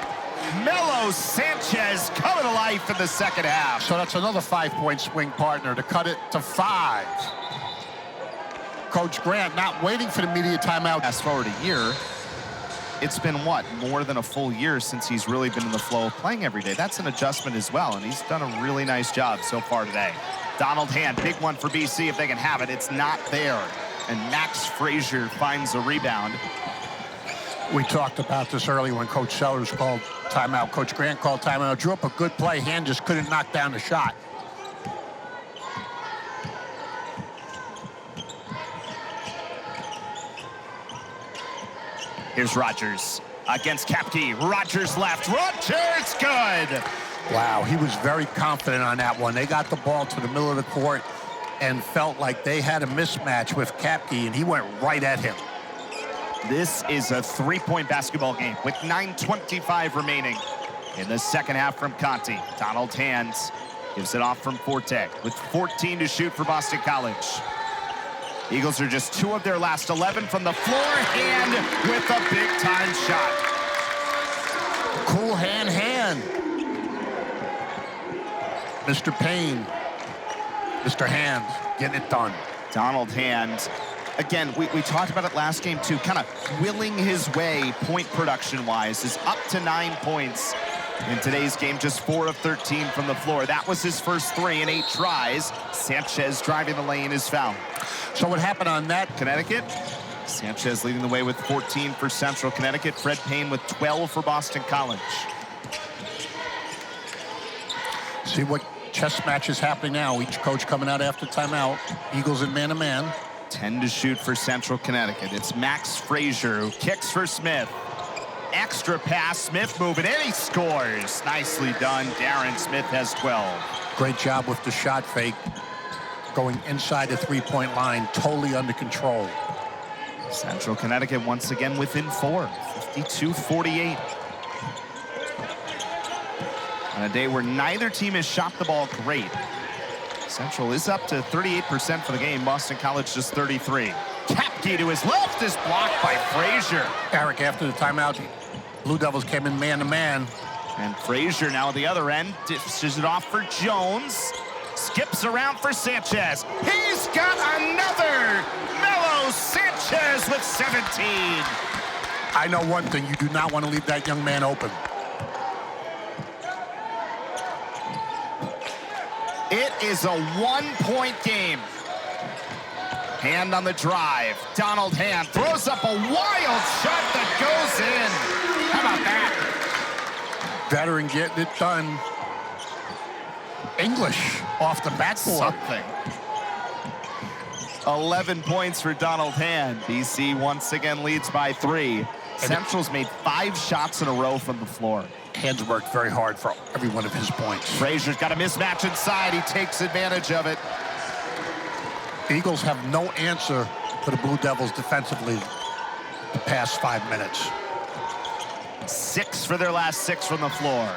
Melo Sanchez coming to life in the second half. So that's another 5-point swing, partner, to cut it to 5. Coach Grant not waiting for the media timeout. Fast forward a year, it's been what, more than a full year since he's really been in the flow of playing every day. That's an adjustment as well, and he's done a really nice job so far today. Donald Hand, big one for BC if they can have it. It's not there, and Max Frazier finds a rebound. We talked about this earlier when Coach Sellers called timeout. Coach Grant called timeout. Drew up a good play. Hand just couldn't knock down the shot. Here's Rogers against Kapke. Rogers left. Rogers good. Wow, he was very confident on that one. They got the ball to the middle of the court and felt like they had a mismatch with Kapke, and he went right at him. This is a 3-point basketball game with 9:25 remaining in the second half from Conti. Donald Hands gives it off from Forte with 14 to shoot for Boston College. Eagles are just 2 of their last 11 from the floor, and with a big-time shot. Cool hand. Mr. Payne, Mr. Hand, getting it done. Donald Hand, again, we talked about it last game too, kind of willing his way point production-wise, is up to 9 points. In today's game, just 4 of 13 from the floor. That was his first 3 in 8 tries. Sanchez driving the lane is fouled. So what happened on that? Connecticut, Sanchez leading the way with 14 for Central Connecticut. Fred Payne with 12 for Boston College. See what chess match is happening now. Each coach coming out after timeout. Eagles in man-to-man. 10 to shoot for Central Connecticut. It's Max Frazier who kicks for Smith. extra pass. Smith moving in, he scores. Nicely done. Darren Smith has 12. Great job with the shot fake. Going inside the three-point line, totally under control. Central Connecticut once again within 4, 52-48. On a day where neither team has shot the ball great. Central is up to 38% for the game. Boston College just 33. Kapke to his left is blocked by Frazier. Eric, after the timeout, Blue Devils came in man-to-man. And Frazier now at the other end, dishes it off for Jones. Skips around for Sanchez. He's got another! Melo Sanchez with 17. I know one thing, you do not want to leave that young man open. It is a one-point game. Hand on the drive. Donald Hand throws up a wild shot that goes in. How about that? Veteran getting it done. English off the backboard. Something. 11 points for Donald Hand. BC once again leads by 3. Central's made 5 shots in a row from the floor. Hands worked very hard for every one of his points. Frazier's got a mismatch inside. He takes advantage of it. Eagles have no answer for the Blue Devils defensively the past 5 minutes. 6 for their last 6 from the floor.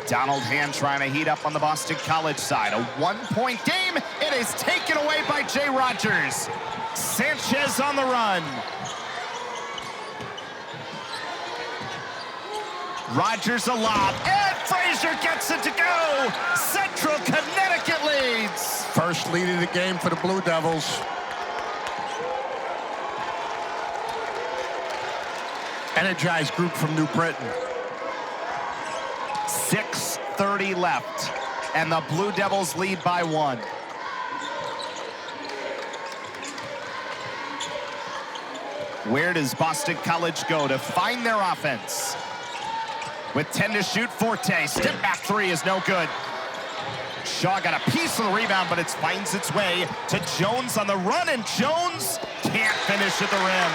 Donald Hand trying to heat up on the Boston College side. A one-point game. It is taken away by Jay Rogers. Sanchez on the run. Rogers a lob, and Frazier gets it to go. Central Connecticut leads. First lead of the game for the Blue Devils. Energized group from New Britain. 6:30 left, and the Blue Devils lead by 1. Where does Boston College go to find their offense? With 10 to shoot, Forte. Step back 3 is no good. Shaw got a piece of the rebound, but it finds its way to Jones on the run, and Jones can't finish at the rim.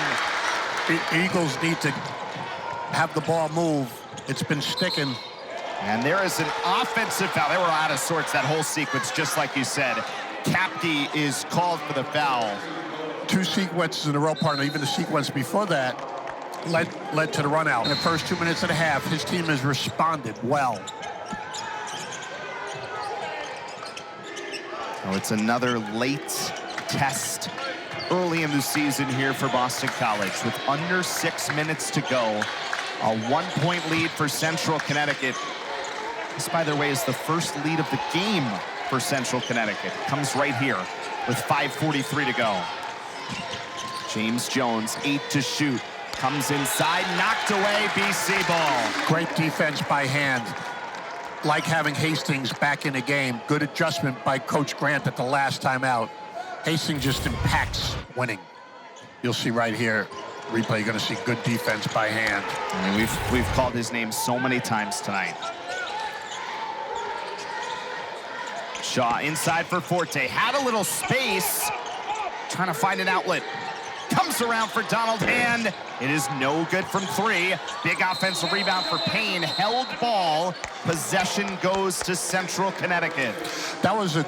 The Eagles need to have the ball move. It's been sticking. And there is an offensive foul. They were out of sorts that whole sequence, just like you said. Kapke is called for the foul. 2 sequences in a row, partner. Even the sequence before that led to the run out. In the first 2 minutes and a half, his team has responded well. Oh, it's another late test early in the season here for Boston College. With under 6 minutes to go, a 1-point lead for Central Connecticut. This, by the way, is the first lead of the game for Central Connecticut. It comes right here with 5:43 to go. James Jones, 8 to shoot. Comes inside, knocked away, BC ball. Great defense by Hand. Like having Hastings back in the game. Good adjustment by Coach Grant at the last time out. Hastings just impacts winning. You'll see right here, replay, you're going to see good defense by Hand. I mean, we've called his name so many times tonight. Shaw inside for Forte. Had a little space, trying to find an outlet. Comes around for Donald Hand. It is no good from 3. Big offensive rebound for Payne. Held ball. Possession goes to Central Connecticut. That was a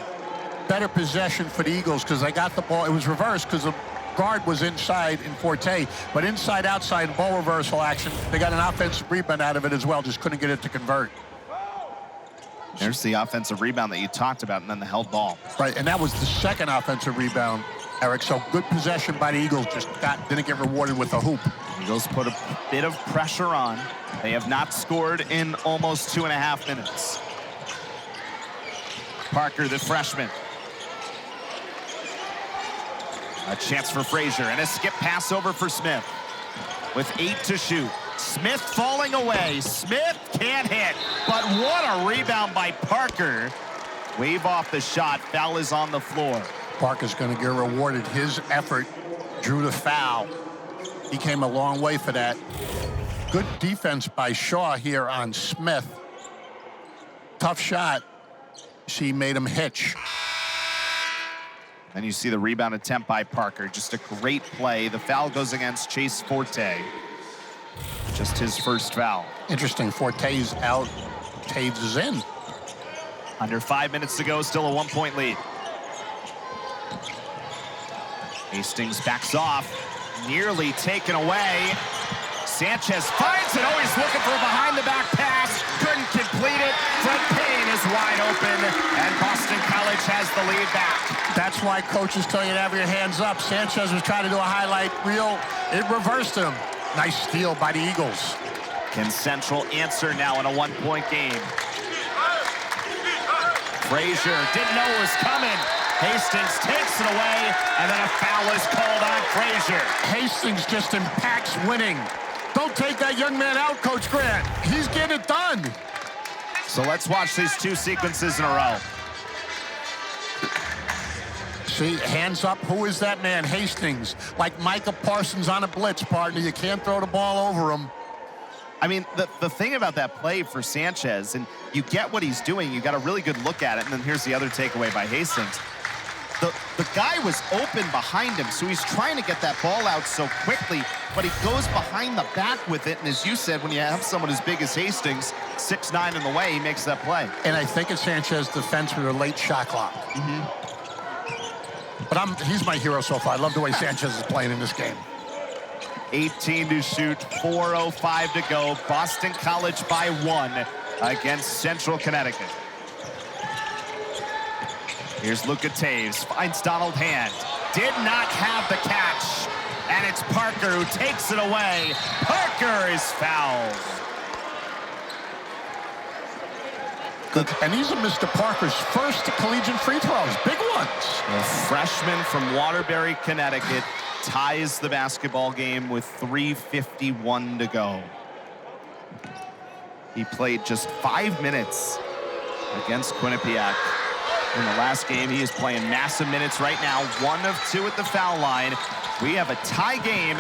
better possession for the Eagles because they got the ball. It was reversed because the guard was inside in Forte, but inside, outside, ball reversal action. They got an offensive rebound out of it as well, just couldn't get it to convert. There's the offensive rebound that you talked about, and then the held ball. Right, and that was the second offensive rebound, Eric. So good possession by the Eagles, just didn't get rewarded with a hoop. Eagles put a bit of pressure on. They have not scored in almost 2.5 minutes. Parker, the freshman. A chance for Frazier, and a skip pass over for Smith. With 8 to shoot. Smith falling away. Smith can't hit, but what a rebound by Parker. Wave off the shot. Foul is on the floor. Parker's going to get rewarded. His effort drew the foul. He came a long way for that. Good defense by Shaw here on Smith. Tough shot. She made him hitch. And you see the rebound attempt by Parker. Just a great play. The foul goes against Chase Forte. Just his first foul. Interesting. Forte's out. Taves is in. Under 5 minutes to go, still a 1-point lead. Hastings backs off, nearly taken away. Sanchez finds it. Oh, he's looking for a behind-the-back pass. Couldn't complete it. Fred Payne is wide open, and Boston College has the lead back. That's why coaches tell you to have your hands up. Sanchez was trying to do a highlight reel. It reversed him. Nice steal by the Eagles. Can Central answer now in a 1-point game? Frazier didn't know it was coming. Hastings takes it away, and then a foul is called on Frazier. Hastings just impacts winning. Don't take that young man out, Coach Grant. He's getting it done. So let's watch these two sequences in a row. See, hands up. Who is that man? Hastings. Like Micah Parsons on a blitz, partner. You can't throw the ball over him. I mean, the thing about that play for Sanchez, and you get what he's doing, you got a really good look at it, and then here's the other takeaway by Hastings. The guy was open behind him, so he's trying to get that ball out so quickly, but he goes behind the back with it, and as you said, when you have someone as big as Hastings, 6'9" in the way, he makes that play. And I think it's Sanchez's defense with a late shot clock. But he's my hero so far. I love the way Sanchez is playing in this game. 18 to shoot, 4:05 to go. Boston College by 1 against Central Connecticut. Here's Luka Taves, finds Donald Hand. Did not have the catch, and it's Parker who takes it away. Parker is fouled. And these are Mr. Parker's first collegiate free throws, big ones. A freshman from Waterbury, Connecticut, ties the basketball game with 3:51 to go. He played just 5 minutes against Quinnipiac. In the last game, he is playing massive minutes right now, 1 of 2 at the foul line. We have a tie game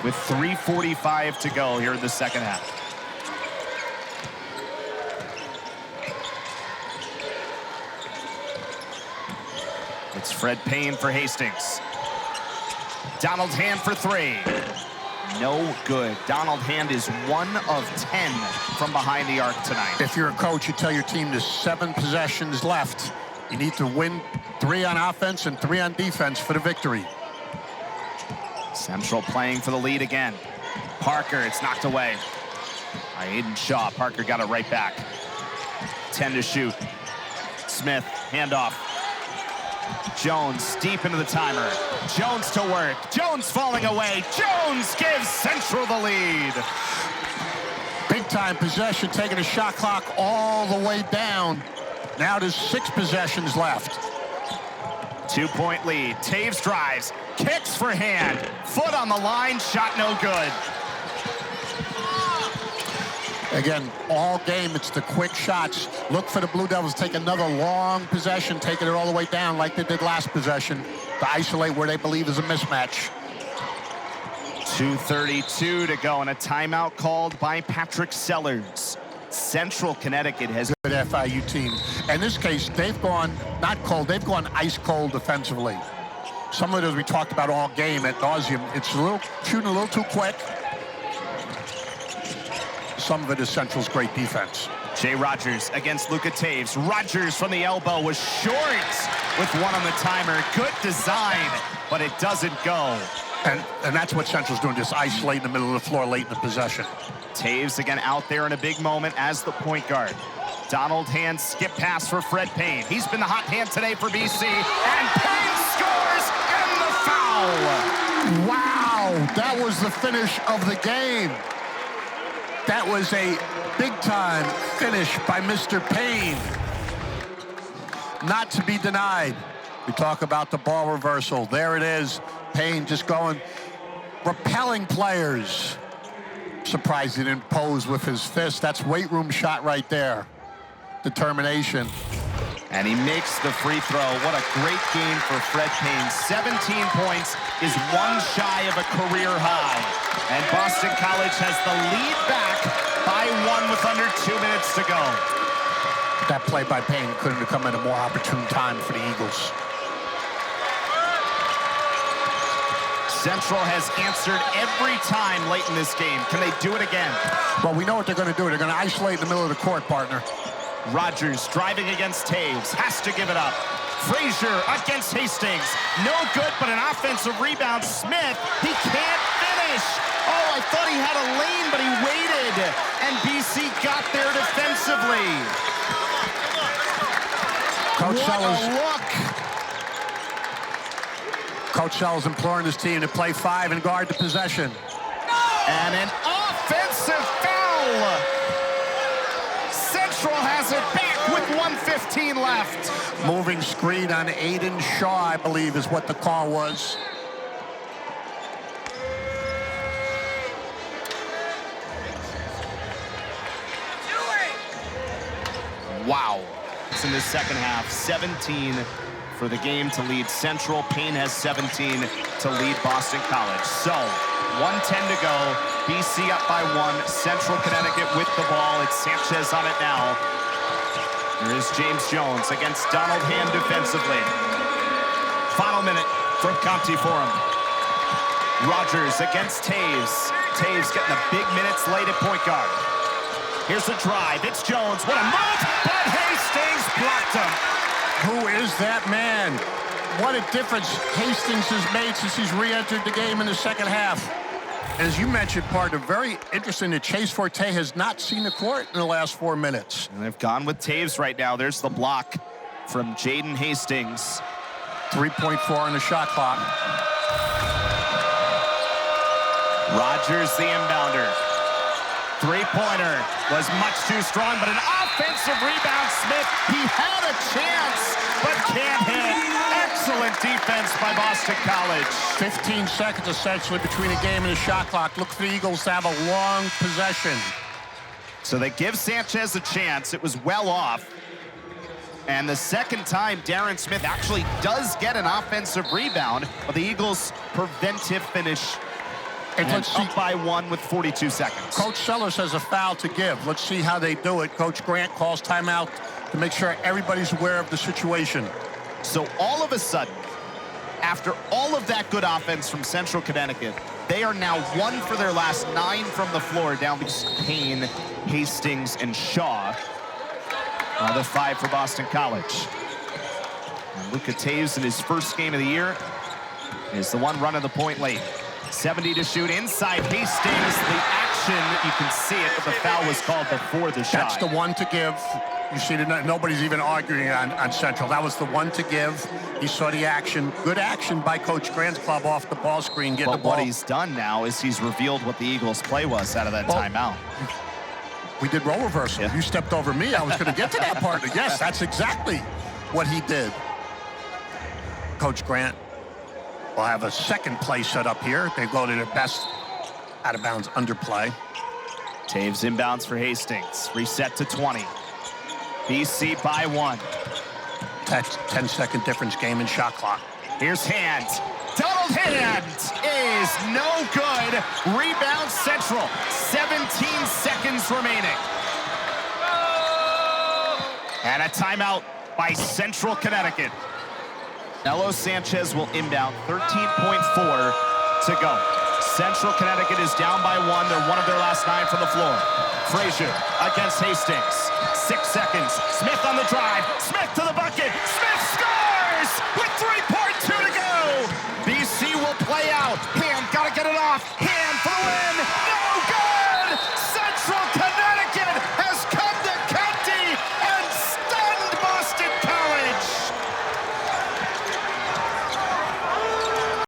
with 3:45 to go here in the second half. It's Fred Payne for Hastings. Donald Hand for 3. No good. Donald Hand is 1 of 10 from behind the arc tonight. If you're a coach, you tell your team there's 7 possessions left. You need to win 3 on offense and 3 on defense for the victory. Central playing for the lead again. Parker, it's knocked away by Aiden Shaw. Parker got it right back. 10 to shoot. Smith, handoff. Jones deep into the timer. Jones to work. Jones falling away. Jones gives Central the lead. Big time possession, taking a shot clock all the way down. Now there's 6 possessions left. 2-point lead. Taves drives, kicks for Hand. Foot on the line, shot no good. Again, all game, it's the quick shots. Look for the Blue Devils to take another long possession, taking it all the way down like they did last possession to isolate where they believe is a mismatch. 2:32 to go, and a timeout called by Patrick Sellers. Central Connecticut has good FIU team. In this case, they've gone not cold, they've gone ice cold defensively. Some of those we talked about all game at nauseum. It's shooting a little too quick. Some of it is Central's great defense. Jay Rogers against Luka Taves. Rogers from the elbow was short with 1 on the timer. Good design, but it doesn't go. And that's what Central's doing, just isolate in the middle of the floor late in the possession. Taves again out there in a big moment as the point guard. Donald Hand skip pass for Fred Payne. He's been the hot hand today for BC, and Payne scores and the foul. Wow, that was the finish of the game. That was a big-time finish by Mr. Payne. Not to be denied. We talk about the ball reversal. There it is. Payne just going, repelling players. Surprised he didn't pose with his fist. That's weight room shot right there. Determination. And he makes the free throw. What a great game for Fred Payne. 17 points is 1 shy of a career high. And Boston College has the lead back by 1 with under 2 minutes to go. That play by Payne couldn't have come at a more opportune time for the Eagles. Central has answered every time late in this game. Can they do it again? Well, we know what they're going to do. They're going to isolate in the middle of the court, partner. Rogers driving against Taves, has to give it up. Frazier against Hastings, no good, but an offensive rebound. Smith, he can't finish. Oh, I thought he had a lane, but he waited, and BC got there defensively. Coach Sellers. What a look. Coach Sellers imploring his team to play 5 and guard the possession. And an offensive foul. Central has it back with 1:15 left. Moving screen on Aiden Shaw, I believe, is what the call was. Wow. It's in the second half. 17 for the game to lead Central. Payne has 17 to lead Boston College. So, 1:10 to go. BC up by 1. Central Connecticut with the ball. It's Sanchez on it now. Here is James Jones against Donald Hand defensively. Final minute from Conti Forum. Rogers against Taves. Taves getting the big minutes late at point guard. Here's the drive. It's Jones. What a move! But Hastings blocked him. Who is that man? What a difference Hastings has made since he's re-entered the game in the second half. As you mentioned, partner, very interesting that Chase Forte has not seen the court in the last 4 minutes. And they've gone with Taves right now. There's the block from Jaden Hastings. 3.4 on the shot clock. Rogers, the inbounder. Three-pointer was much too strong, but an offensive rebound. Smith, he had a chance, but can't hit. Excellent defense by Boston College. 15 seconds essentially between a game and a shot clock. Look for the Eagles to have a long possession. So they give Sanchez a chance. It was well off. And the second time, Darren Smith actually does get an offensive rebound, but the Eagles' preventive finish. And let's see, up by 1 with 42 seconds. Coach Sellers has a foul to give. Let's see how they do it. Coach Grant calls timeout to make sure everybody's aware of the situation. So all of a sudden, after all of that good offense from Central Connecticut, they are now 1 for their last 9 from the floor, down to Payne, Hastings, and Shaw. The 5 for Boston College. And Luka Taves in his first game of the year is the one running the point late. 70 to shoot inside Hastings. The action, you can see it, but the foul was called before the shot. That's the one to give. You see, nobody's even arguing on Central. That was the one to give. He saw the action. Good action by Coach Grant's club off the ball screen, getting the ball. What he's done now is he's revealed what the Eagles' play was out of that timeout. We did role reversal. Yeah. You stepped over me. I was going to get to that part. Yes, that's exactly what he did. Coach Grant will have a second play set up here. They go to their best out-of-bounds underplay. Taves inbounds for Hastings. Reset to 20. BC by 1. 10-second difference game in shot clock. Here's Hand. Donald Hand is no good. Rebound Central. 17 seconds remaining. And a timeout by Central Connecticut. Elo Sanchez will inbound. 13.4 to go. Central Connecticut is down by 1. They're 1 of their last 9 from the floor. Frazier against Hastings. 6 seconds. Smith on the drive. Smith to the bucket. Smith